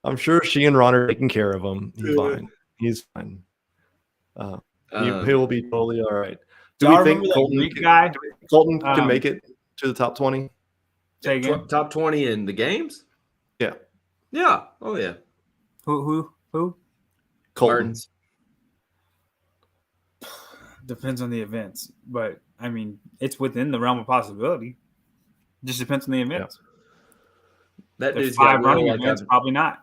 I'm sure she and Ron are taking care of him. He's fine. He will be totally all right. Do we think Colton can make it to the top 20? Top 20 in the games? Yeah. Yeah. Oh, yeah. Who? Colton. Depends on the events, but I mean, it's within the realm of possibility. It just depends on the events. Yeah. That dude's 5 running events, probably not.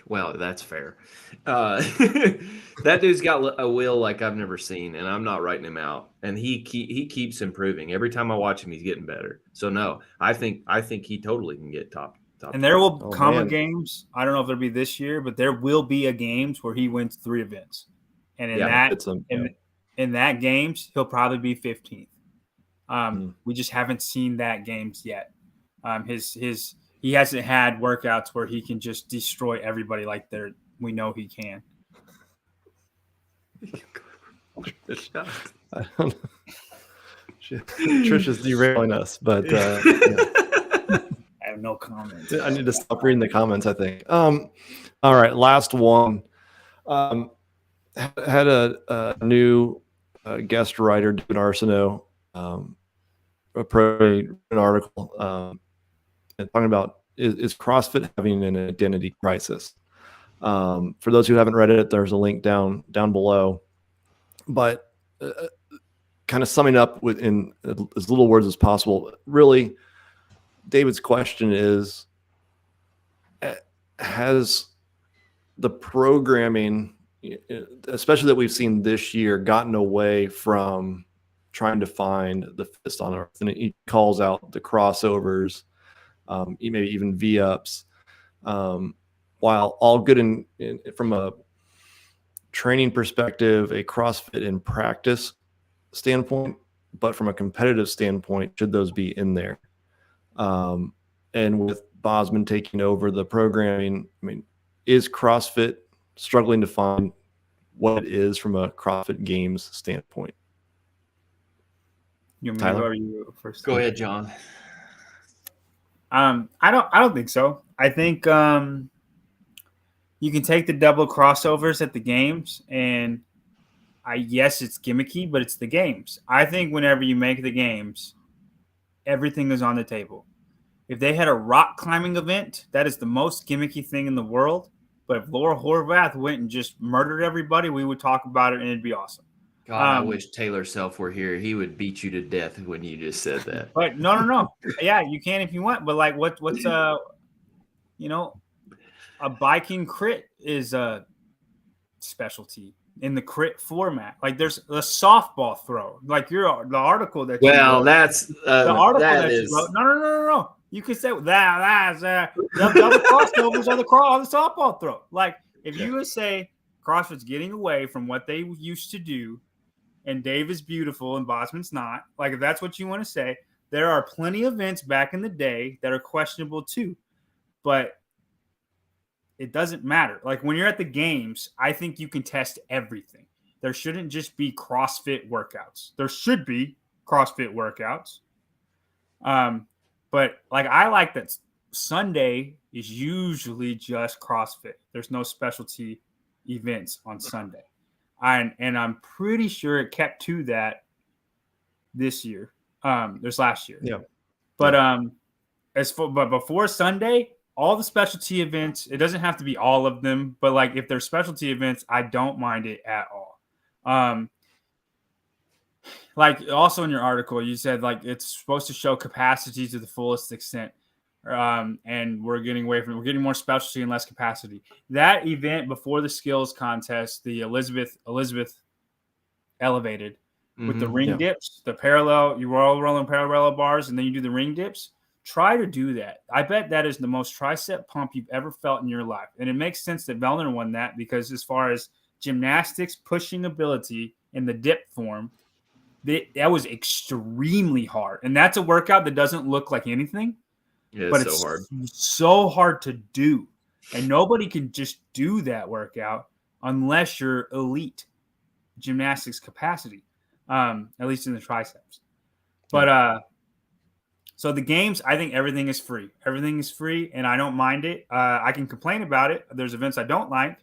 Well, that's fair. That dude's got a will like I've never seen, and I'm not writing him out. And he keeps improving. Every time I watch him, he's getting better. So no, I think he totally can get top. And there will come a games. I don't know if it'll be this year, but there will be a games where he wins 3 events, and in that games he'll probably be 15th. We just haven't seen that games yet. He hasn't had workouts where he can just destroy everybody like we know he can. I don't know. Trisha's derailing us, but yeah. I have no comments. I need to stop reading the comments, I think. All right, last one. Had a new guest writer, David Arsenault, an article talking about is CrossFit having an identity crisis? For those who haven't read it, there's a link down below. But kind of summing up in as little words as possible, really, David's question is, has the programming, especially that we've seen this year, gotten away from trying to find the fist on earth? And he calls out the crossovers, maybe even V-ups, while all good from a training perspective, a CrossFit in practice standpoint, but from a competitive standpoint, should those be in there? And with Bosman taking over the programming, I mean, is CrossFit struggling to find what it is from a CrossFit Games standpoint? Tyler, you first? Go ahead, John. I don't think so. I think you can take the double crossovers at the games, and yes, it's gimmicky, but it's the games. I think whenever you make the games, everything is on the table. If they had a rock climbing event, that is the most gimmicky thing in the world. But if Laura Horvath went and just murdered everybody, we would talk about it and it'd be awesome. God, I wish Taylor Self were here. He would beat you to death when you just said that. But no. Yeah, you can if you want. But like, what's a biking crit is a specialty in the crit format. Like there's a softball throw. Like the article that that's the article that you wrote. No. You could say that's the double crossovers on the softball throw. Like if you would say CrossFit's getting away from what they used to do, and Dave is beautiful and Bosman's not. Like if that's what you want to say, there are plenty of events back in the day that are questionable too, but it doesn't matter. Like when you're at the games, I think you can test everything. There shouldn't just be CrossFit workouts. There should be CrossFit workouts. But like I like that Sunday is usually just CrossFit. There's no specialty events on Sunday. And I'm pretty sure it kept to that this year. There's last year. Yeah. But but before Sunday, all the specialty events, it doesn't have to be all of them, but like if they're specialty events, I don't mind it at all. Like also in your article, you said like it's supposed to show capacity to the fullest extent. And we're getting more specialty and less capacity. That event before the skills contest, the Elizabeth elevated with the Mhm. ring Yeah. dips, the parallel. You roll rolling parallel bars, and then you do the ring dips. Try to do that. I bet that is the most tricep pump you've ever felt in your life, and it makes sense that Vellner won that because as far as gymnastics pushing ability in the dip form, that was extremely hard, and that's a workout that doesn't look like anything, Yeah, but it's it's so hard. so hard to do, and nobody can just do that workout unless you're elite gymnastics capacity, at least in the triceps. But so the games, I think everything is free. Everything is free, and I don't mind it. I can complain about it. There's events I don't like,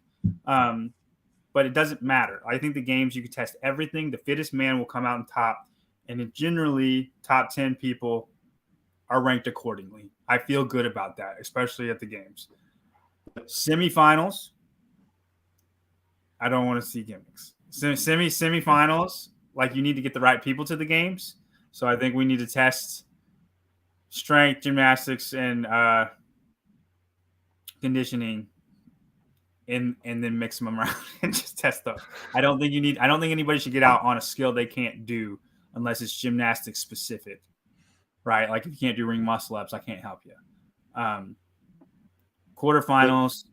but it doesn't matter. I think the games, you can test everything. The fittest man will come out on top, and it generally top 10 people are ranked accordingly. I feel good about that, especially at the games. Semifinals, I don't want to see gimmicks. Semifinals, like you need to get the right people to the games. So I think we need to test strength, gymnastics, and conditioning, and then mix them around and just test those. I don't think anybody should get out on a skill they can't do unless it's gymnastics specific, right? Like if you can't do ring muscle ups, I can't help you. Quarterfinals.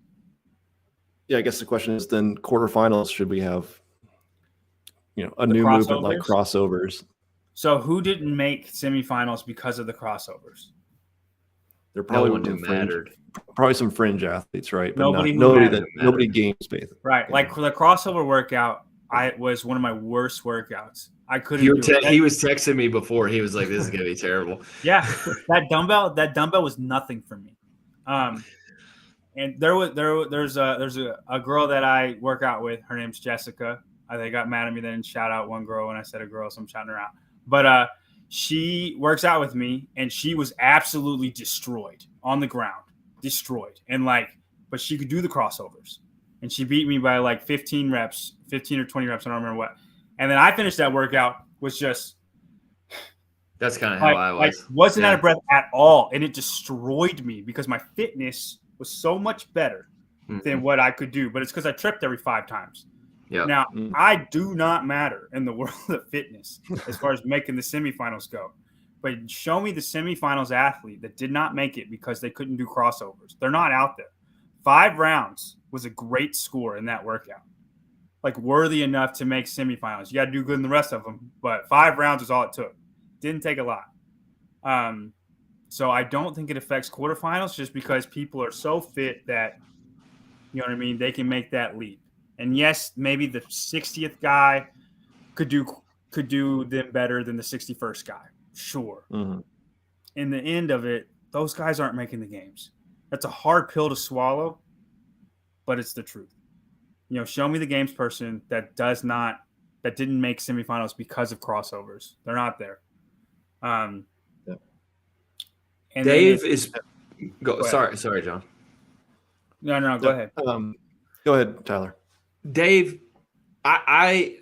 Yeah, I guess the question is then quarterfinals, should we have, a The new movement like crossovers? crossovers? So who didn't make semifinals because of the crossovers? There No probably one were who mattered. probably some fringe athletes, right? But Nobody who nobody mattered. nobody games based. Right. Yeah. Like for the crossover workout, I was one of my worst workouts. I couldn't He do it. he was texting me before. He was like, "This is gonna be terrible." Yeah, that dumbbell was nothing for me. And there's a girl that I work out with. Her name's Jessica. They got mad at me. They didn't shout out one girl when I said a girl, so I'm shouting her out. But she works out with me, and she was absolutely destroyed on the ground, but she could do the crossovers, and she beat me by like 15 or 20 reps. I don't remember what. And then I finished that workout was just. That's kind of how I was. Wasn't out of breath at all, and it destroyed me because my fitness was so much better than what I could do. But it's because I tripped every 5 times. Yeah. Now I do not matter in the world of fitness as far as making the semifinals go. But show me the semifinals athlete that did not make it because they couldn't do crossovers. They're not out there. 5 rounds was a great score in that workout, like worthy enough to make semifinals. You got to do good in the rest of them, but 5 rounds is all it took. Didn't take a lot. So I don't think it affects quarterfinals just because people are so fit that, you know what I mean, they can make that leap. And yes, maybe the 60th guy could do them better than the 61st guy. Sure. Mm-hmm. In the end of it, those guys aren't making the games. That's a hard pill to swallow, but it's the truth. Show me the games person that didn't make semifinals because of crossovers. They're not there. And Dave is go. Go Sorry, John. No, go ahead. Go ahead, Tyler. Dave, I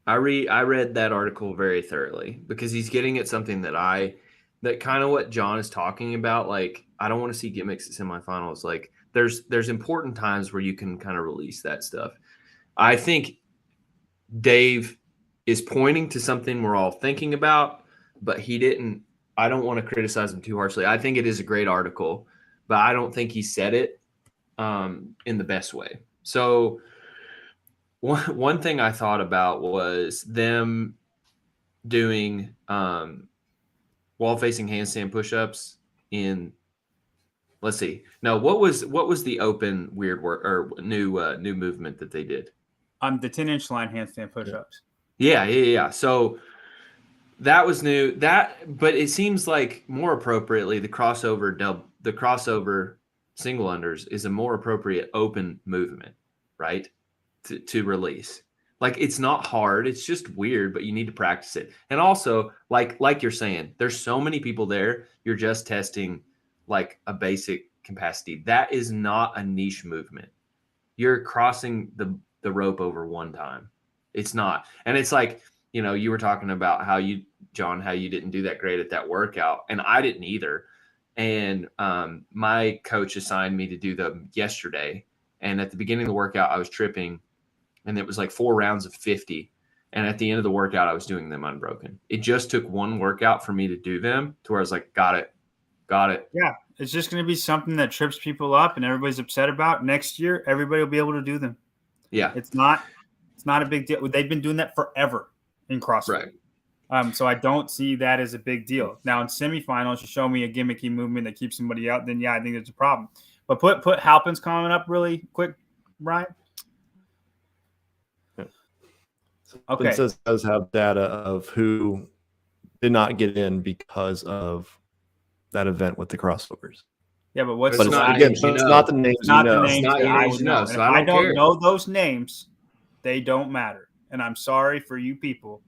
read that article very thoroughly because he's getting at something that kind of what John is talking about. Like, I don't want to see gimmicks at semifinals. Like, there's important times where you can kind of release that stuff. I think Dave is pointing to something we're all thinking about, but he didn't. I don't want to criticize him too harshly. I think it is a great article, but I don't think he said it in the best way. So one thing I thought about was them doing wall-facing handstand push-ups in. Let's see. No, what was the open weird work or new movement that they did? The 10-inch line handstand push-ups. Yeah. So that was new. But it seems like more appropriately the crossover single unders is a more appropriate open movement, right? To release. Like, it's not hard. It's just weird, but you need to practice it. And also, like you're saying, there's so many people there. You're just testing like a basic capacity. That is not a niche movement. You're crossing the rope over one time. It's not. And it's like, you were talking about how you didn't do that great at that workout, and I didn't either. And my coach assigned me to do them yesterday. And at the beginning of the workout, I was tripping, and it was like 4 rounds of 50. And at the end of the workout, I was doing them unbroken. It just took one workout for me to do them to where I was like, got it. Yeah, it's just going to be something that trips people up and everybody's upset about. Next year, everybody will be able to do them. Yeah. It's not a big deal. They've been doing that forever in CrossFit. Right. So I don't see that as a big deal. Now in semifinals, you show me a gimmicky movement that keeps somebody out, then yeah, I think there's a problem. But put Halpin's comment up really quick, Brian. Okay. It says does have data of who did not get in because of that event with the crossovers. Yeah, but what's it's not, again, it's not the names. It's not you know. the names not that your I names would you know. know, And so if I I don't don't know those names, they don't matter. And I'm sorry for you people,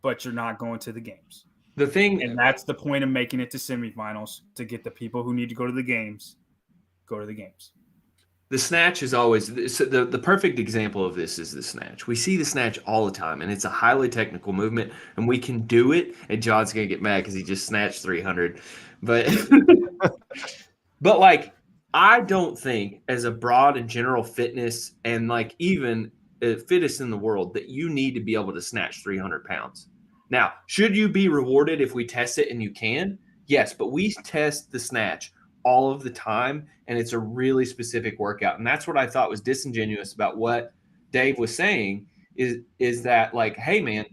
but you're not going to the games. The thing, and that's the point of making it to semifinals, to get the people who need to go to the games, go to the games. the snatch is always the perfect example of this is the snatch. We see the snatch all the time, and it's a highly technical movement, and we can do it. And John's gonna get mad because he just snatched 300, but but like I don't think as a broad and general fitness and like even fittest in the world that you need to be able to snatch 300 pounds. Now, should you be rewarded if we test it and you can? Yes, but we test the snatch all of the time, and it's a really specific workout. And that's what I thought was disingenuous about what Dave was saying is that like, hey man,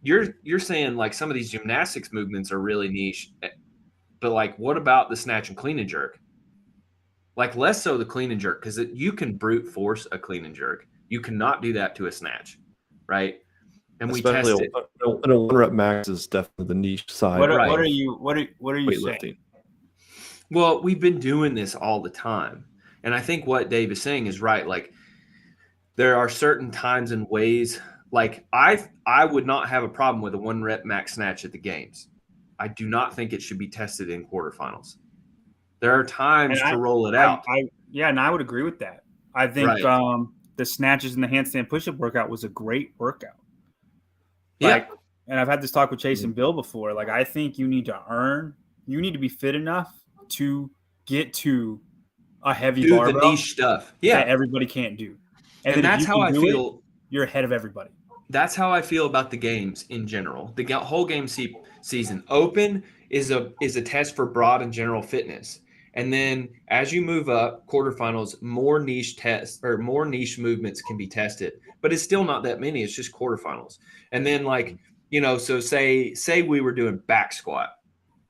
you're saying like some of these gymnastics movements are really niche, but like what about the snatch and clean and jerk? Like less so the clean and jerk, because you can brute force a clean and jerk. You cannot do that to a snatch, right? And especially we test it. In a one rep max is definitely the niche side. What are you weightlifting saying? Well, we've been doing this all the time. And I think what Dave is saying is right. Like there are certain times and ways, like I would not have a problem with a 1 rep max snatch at the games. I do not think it should be tested in quarterfinals. There are times to roll it out. And I would agree with that. I think the snatches and the handstand push-up workout was a great workout. Like, and I've had this talk with Chase and Bill before. Like, I think you need to be fit enough to get to a heavy barbell, the niche stuff. Yeah, that everybody can't do. And that's how I feel. You're ahead of everybody. That's how I feel about the games in general. The whole game season. Open is a test for broad and general fitness. And then as you move up, quarterfinals, more niche tests or more niche movements can be tested. But it's still not that many. It's just quarterfinals. And then like, so say we were doing back squat.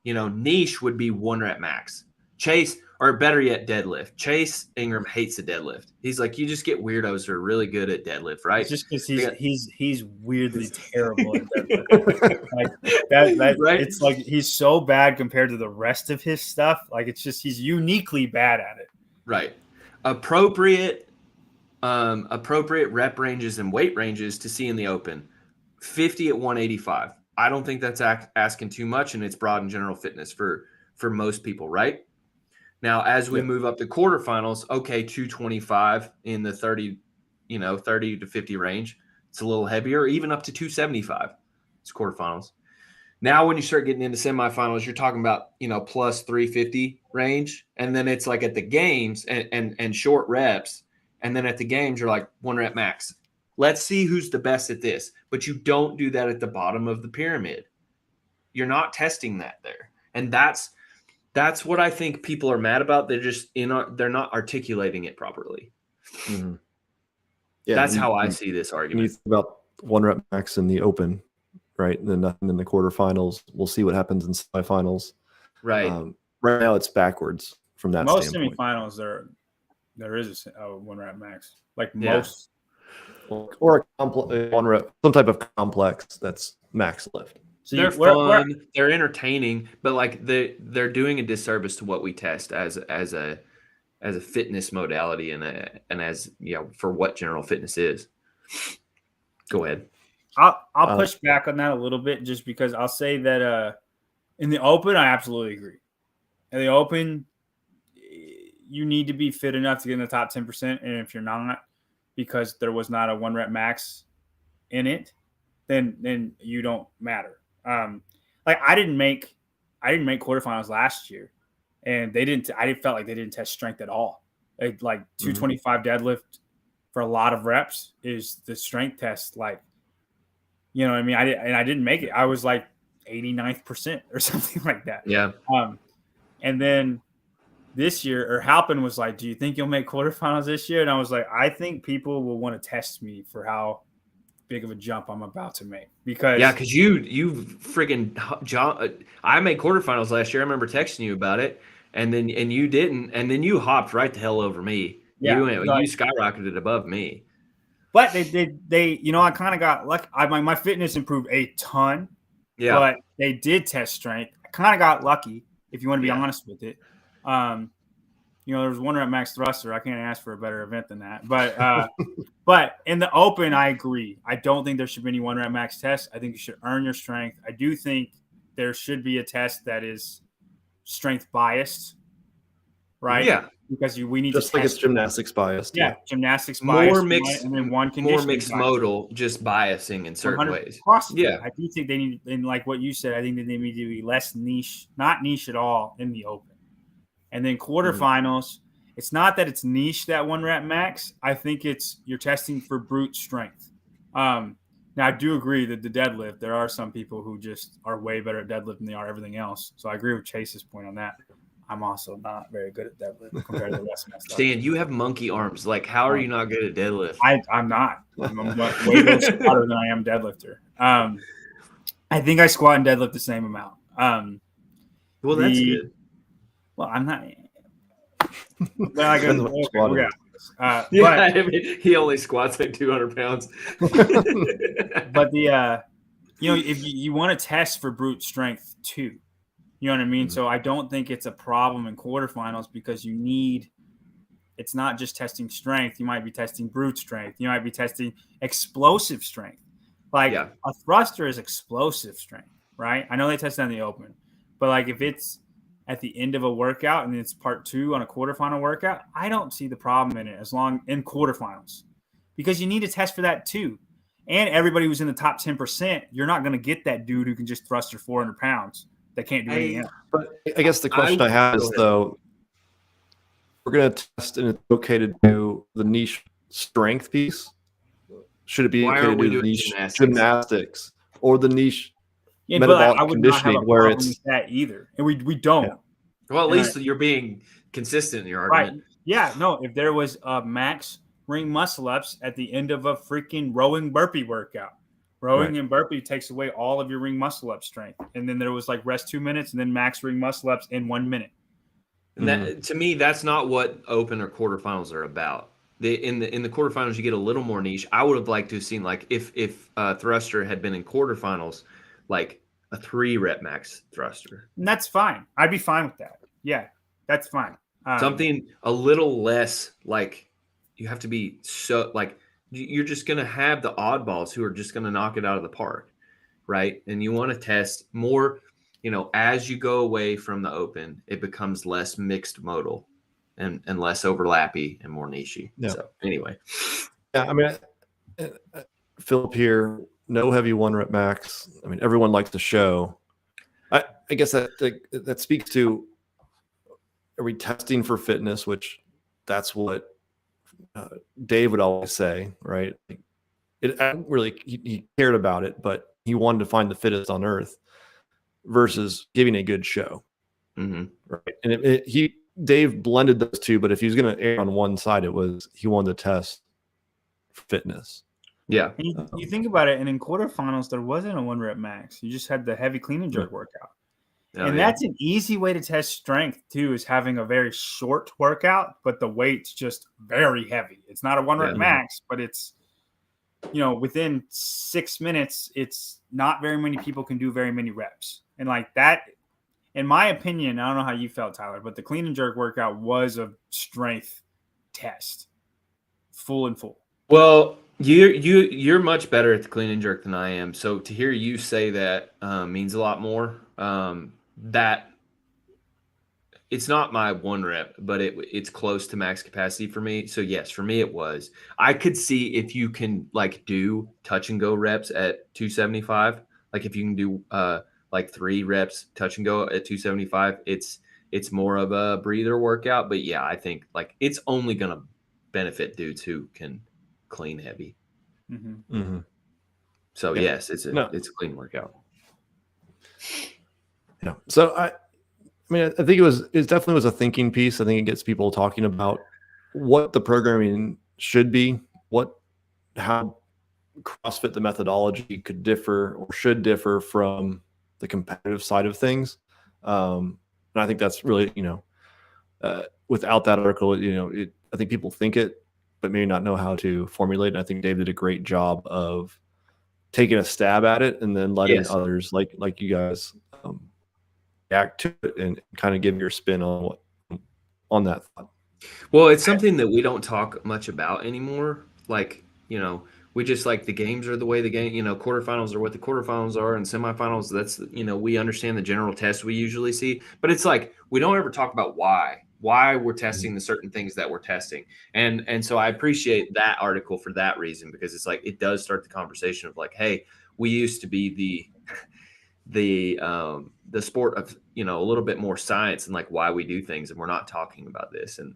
Niche would be 1 rep max. Chase, or better yet, deadlift. Chase Ingram hates the deadlift. He's like, you just get weirdos who are really good at deadlift, right? It's just because he's weirdly terrible at deadlift. Like that right? It's like he's so bad compared to the rest of his stuff. Like it's just he's uniquely bad at it. Right. Appropriate rep ranges and weight ranges to see in the open. 50 at 185. I don't think that's asking too much, and it's broad and general fitness for most people, right? Now, as we move up to quarterfinals, okay, 225 in the 30 to 50 range. It's a little heavier, even up to 275. It's quarterfinals. Now, when you start getting into semifinals, you're talking about, plus 350 range. And then it's like at the games and short reps. And then at the games, you're like 1 rep max. Let's see who's the best at this. But you don't do that at the bottom of the pyramid. You're not testing that there. And that's what I think people are mad about. They're just they're not articulating it properly. Mm-hmm. Yeah, that's how I see this argument. You think about 1 rep max in the open, right? And then nothing in the quarterfinals. We'll see what happens in semifinals. Right. Right now, it's backwards from that most standpoint. Semifinals, there is a 1 rep max. Like most. Or a 1 rep, some type of complex that's max lift. So they're fun, they're entertaining, but like they're doing a disservice to what we test as a fitness modality and as for what general fitness is. Go ahead. I'll push back on that a little bit just because I'll say that in the open I absolutely agree. In the open, you need to be fit enough to get in the top 10%, and if you're not, because there was not a 1 rep max in it, then you don't matter. Like I didn't make quarterfinals last year, and I felt like they didn't test strength at all. Like 225 deadlift for a lot of reps is the strength test. Like You know what I mean? I didn't make it. I was like 89th percent or something like that. Yeah. And then this year, or Halpin was like, "Do you think you'll make quarterfinals this year?" And I was like, "I think people will want to test me for how big of a jump I'm about to make." Because you friggin' John, I made quarterfinals last year. I remember texting you about it, and you didn't, and then you hopped right the hell over me. Yeah, you skyrocketed above me. But they you know, I kind of got lucky. My fitness improved a ton. Yeah. But they did test strength. I kind of got lucky, if you want to be honest with it. You know, there was 1 rep max thruster. I can't ask for a better event than that. But but in the open, I agree. I don't think there should be any 1 rep max test. I think you should earn your strength. I do think there should be a test that is strength biased, right? Yeah. Because we need just to like it's gymnastics biased. Yeah, gymnastics biased. More mixed, and then one conditioning more mixed modal, just biasing in certain ways. CrossFit. Yeah, I do think they need, and like what you said, I think that they need to be less niche, not niche at all in the open. And then quarterfinals, it's not that it's niche that 1 rep max. I think it's you're testing for brute strength. Now I do agree that the deadlift, there are some people who just are way better at deadlift than they are everything else. So I agree with Chase's point on that. I'm also not very good at deadlift compared to the rest of my stuff. Stan, you have monkey arms. Like, how are you not good at deadlift? I'm not. I'm way more squatter than I am deadlifter. I think I squat and deadlift the same amount. Well, that's good. Well, I'm not. Well, I I mean, he only squats like 200 pounds. But you know, if you want to test for brute strength too, you know what I mean? So I don't think it's a problem in quarterfinals because it's not just testing strength. You might be testing brute strength. You might be testing explosive strength. Like a thruster is explosive strength, right? I know they test that in the open, but like if it's at the end of a workout and it's part 2 on a quarterfinal workout, I don't see the problem in it in quarterfinals because you need to test for that too. And everybody who's in the top 10%, you're not going to get that dude who can just thruster 400 pounds. They can't do anything else. But I guess the question I have is, though, we're going to test and it's okay to do the niche strength piece. Should it be okay to do the niche gymnastics or the niche metabolic conditioning where it's that either? And we don't. Yeah. Well, at least you're being consistent in your argument. Right. Yeah. No, if there was max ring muscle ups at the end of a freaking rowing burpee workout. Rowing and burpee takes away all of your ring muscle up strength. And then there was like rest 2 minutes and then max ring muscle ups in 1 minute. And that, to me, that's not what open or quarterfinals are about. In the quarterfinals, you get a little more niche. I would have liked to have seen, like, if thruster had been in quarterfinals, like a 3 rep max thruster. And that's fine. I'd be fine with that. Yeah, that's fine. Something a little less like you have to be so like you're just going to have the oddballs who are just going to knock it out of the park, right? And you want to test more, you know, as you go away from the open, it becomes less mixed modal and less overlappy and more niche-y. Yeah. So anyway. Yeah, I mean, Philip here, no heavy 1 rep max. I mean, everyone likes the show. I guess that speaks to, are we testing for fitness, which that's what Dave would always say, right? He cared about it, but he wanted to find the fittest on earth versus giving a good show. Right. And Dave blended those two, but if he was going to err on one side, he wanted to test fitness. Yeah. And you think about it, and in quarterfinals, there wasn't a 1 rep max. You just had the heavy clean and jerk workout. That's an easy way to test strength too, is having a very short workout, but the weight's just very heavy. It's not a 1 rep max, but it's, you know, within 6 minutes, it's not very many people can do very many reps. And like that, in my opinion, I don't know how you felt, Tyler, but the clean and jerk workout was a strength test, full and full. Well, you're much better at the clean and jerk than I am. So to hear you say that means a lot more. That it's not my 1 rep, but it's close to max capacity for me. So yes, for me it was. I could see if you can like do touch and go reps at 275, like if you can do like 3 reps touch and go at 275, it's more of a breather workout. But yeah, I think like it's only gonna benefit dudes who can clean heavy. So Yeah. yes, it's a No. it's a clean workout. Yeah. So I mean, I think it definitely was a thinking piece. I think it gets people talking about what the programming should be, how CrossFit, the methodology could differ or should differ from the competitive side of things. And I think that's really, without that article, I think people think it, but maybe not know how to formulate. And I think Dave did a great job of taking a stab at it and then letting Yes. others like you guys react to it and kind of give your spin on that thought. Well, it's something that we don't talk much about anymore. Like, we just like the games are the way the game, quarterfinals are what the quarterfinals are, and semifinals, that's, we understand the general test we usually see, but it's like we don't ever talk about why we're testing the certain things that we're testing. And so I appreciate that article for that reason, because it's like it does start the conversation of like, hey, we used to be the sport of, a little bit more science and like why we do things, and we're not talking about this. And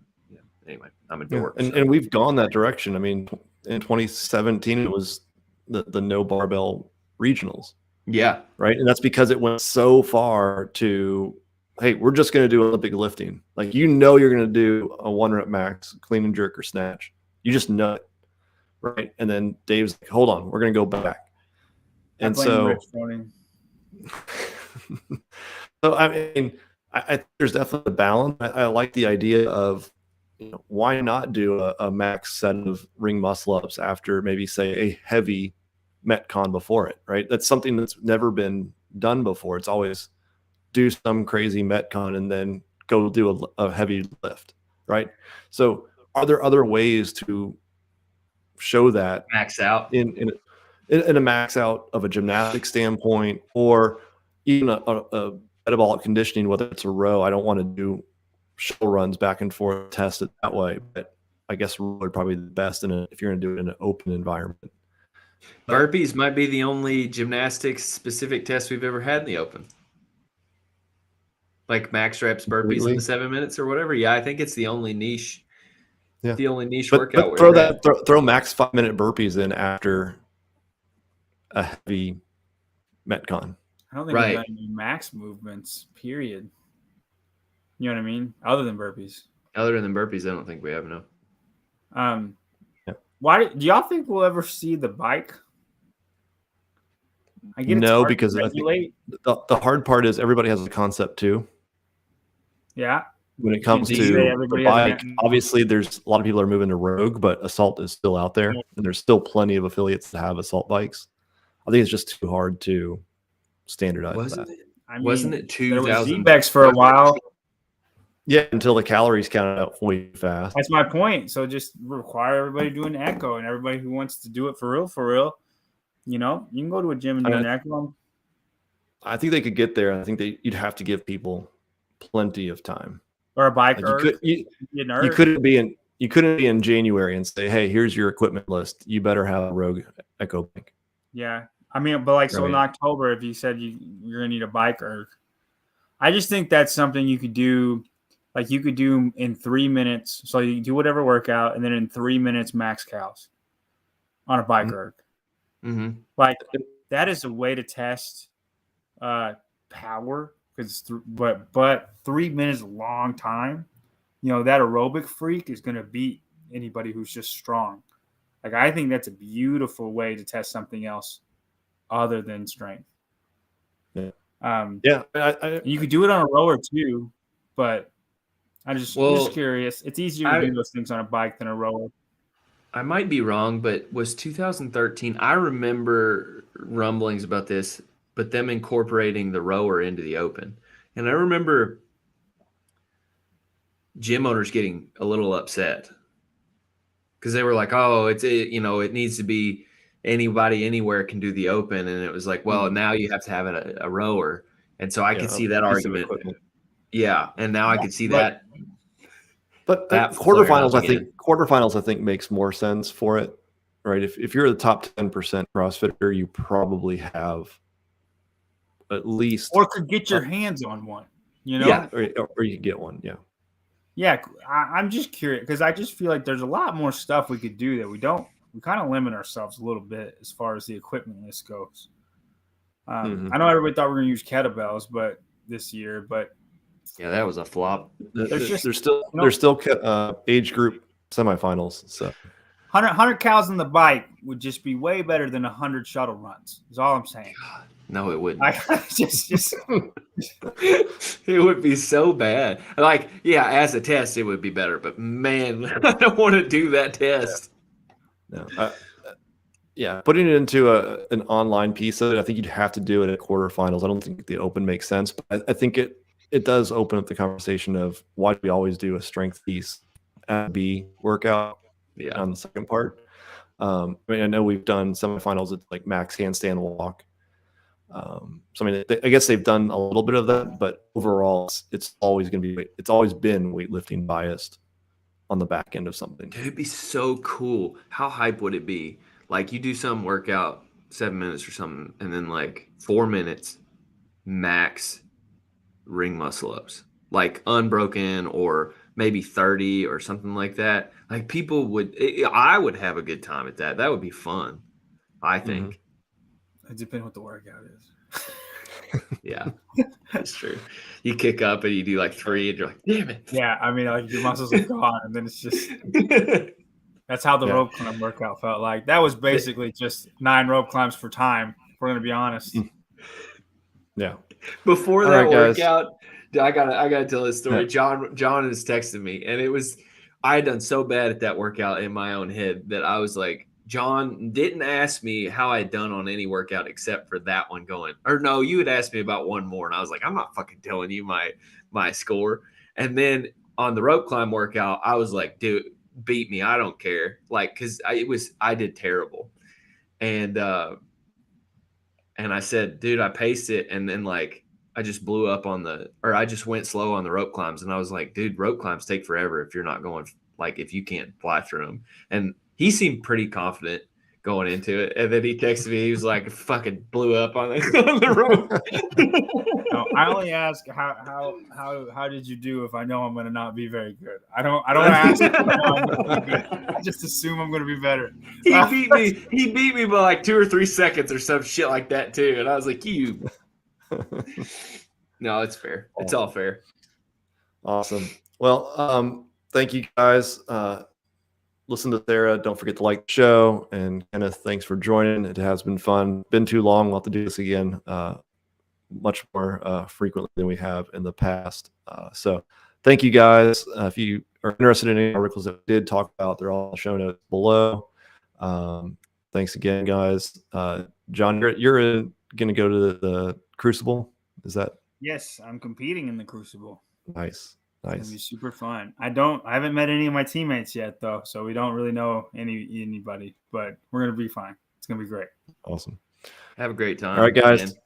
anyway, I'm a dork. Yeah. And we've gone that direction. I mean, in 2017, it was the no barbell regionals. Yeah. Right. And that's because it went so far to, hey, we're just going to do Olympic lifting. Like, you're going to do a 1 rep max, clean and jerk or snatch. You just know it. Right. And then Dave's like, hold on, we're going to go back. And so, so I mean, I think there's definitely a balance. I like the idea of, why not do a max set of ring muscle ups after maybe say a heavy Metcon before it, right? That's something that's never been done before. It's always do some crazy Metcon and then go do a heavy lift, right? So are there other ways to show that max out in a max out of a gymnastic standpoint, or even a metabolic conditioning, whether it's a row? I don't want to do show runs back and forth, test it that way, but I guess row would probably be the best if you're going to do it in an open environment. Burpees might be the only gymnastics specific test we've ever had in the open. Like max reps burpees in the 7 minutes or whatever. Yeah, I think it's the only niche. Yeah. The only niche But workout. throw max 5 minute burpees in after a heavy Metcon. I don't think we've done any max movements, period. You know what I mean? Other than burpees. Other than burpees, I don't think we have, no. Why do y'all think we'll ever see the bike? I get no, because I think the hard part is everybody has a concept too. Yeah. When it comes to the bike, obviously there's a lot of people are moving to Rogue, but Assault is still out there, and there's still plenty of affiliates that have Assault bikes. I think it's just too hard to standardize Wasn't it 2000? There was Z-Bex for a while. Yeah, until the calories counted out way fast. That's my point. So just require everybody doing echo, and everybody who wants to do it for real, you can go to a gym and do an echo. I think they could get there. I think you'd have to give people plenty of time. Or a bike. You couldn't be in January and say, hey, here's your equipment list. You better have a Rogue echo bike. Yeah. I mean, but in October, if you said you're going to need a bike, I just think that's something you could do. Like, you could do in 3 minutes. So you do whatever workout, and then in 3 minutes, max cows on a bike erg. Mm-hmm. Like, that is a way to test power. But 3 minutes is a long time. That aerobic freak is going to beat anybody who's just strong. Like, I think that's a beautiful way to test something else other than strength. Yeah. You could do it on a rower too, but I'm just curious. It's easier to do those things on a bike than a rower. I might be wrong, but was 2013? I remember rumblings about this, but them incorporating the rower into the open. And I remember gym owners getting a little upset because they were like, oh, it needs to be anybody anywhere can do the open. And it was like, well, now you have to have a rower. And so I could see that argument. Yeah. And now I could see that. But quarterfinals, I think makes more sense for it, right? If you're the top 10% CrossFitter, you probably have at least, or could get your hands on one, yeah, or you can get one, yeah. I'm just curious because I just feel like there's a lot more stuff we could do that we don't we kind of limit ourselves a little bit as far as the equipment list goes. Mhm. I know everybody thought we were going to use kettlebells, but this year, but Yeah, that was a flop. There's still age group semifinals. So 100 cows on the bike would just be way better than 100 shuttle runs. Is all I'm saying. God, no, it wouldn't. I just It would be so bad. Like, yeah, as a test, it would be better. But man, I don't want to do that test. no, yeah, putting it into an online piece of it, I think you'd have to do it at quarterfinals. I don't think the Open makes sense, but I think it does open up the conversation of why do we always do a strength piece at B workout on the second part. I mean, I know we've done semifinals at like max handstand walk. So I mean, I guess they've done a little bit of that, but overall, it's always been weightlifting biased on the back end of something. Dude, it'd be so cool. How hype would it be? Like, you do some workout, 7 minutes or something, and then like 4 minutes max ring muscle ups, like unbroken, or maybe 30 or something like that. Like, people would, I would have a good time at that. That would be fun, I think. it depends what the workout is. Yeah, that's true. You kick up and you do like 3 and you're like, damn it. Yeah, I mean, like your muscles are gone, and then it's just that's how the rope climb workout felt like. That was basically just 9 rope climbs for time. If we're gonna be honest. Yeah. Before that workout, I gotta tell this story. John has texted me, and I had done so bad at that workout in my own head that I was like, John didn't ask me how I had done on any workout except for that one going. Or no, you had asked me about one more, and I was like, I'm not fucking telling you my score. And then on the rope climb workout, I was like, dude, beat me. I don't care. Like, because I did terrible. And I said, dude, I paced it, and then like I just blew up I just went slow on the rope climbs, and I was like, dude, rope climbs take forever if you're not going, like, if you can't fly through them. And he seemed pretty confident going into it, and then he texted me. He was like, "Fucking blew up on the rope." No, I only ask how did you do if I know I'm going to not be very good. I don't ask. If I know I'm gonna be good. I just assume I'm going to be better. He beat me by like 2 or 3 seconds or some shit like that too, and I was like, "You." No, it's fair. It's all fair. Awesome. Well, thank you guys. Listen to Sarah. Don't forget to like the show. And Kenneth, thanks for joining. It has been fun. Been too long. We'll have to do this again much more frequently than we have in the past. So thank you guys. If you are interested in any articles that we did talk about, they're all in the show notes below. Thanks again, guys. John, you're going to go to the Crucible. Is that? Yes, I'm competing in the Crucible. Nice. It's gonna be super fun. I haven't met any of my teammates yet though, so we don't really know anybody, but we're gonna be fine. It's gonna be great. Awesome. Have a great time. All right, guys. Man.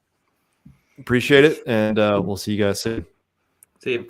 Appreciate it, and we'll see you guys soon. See you.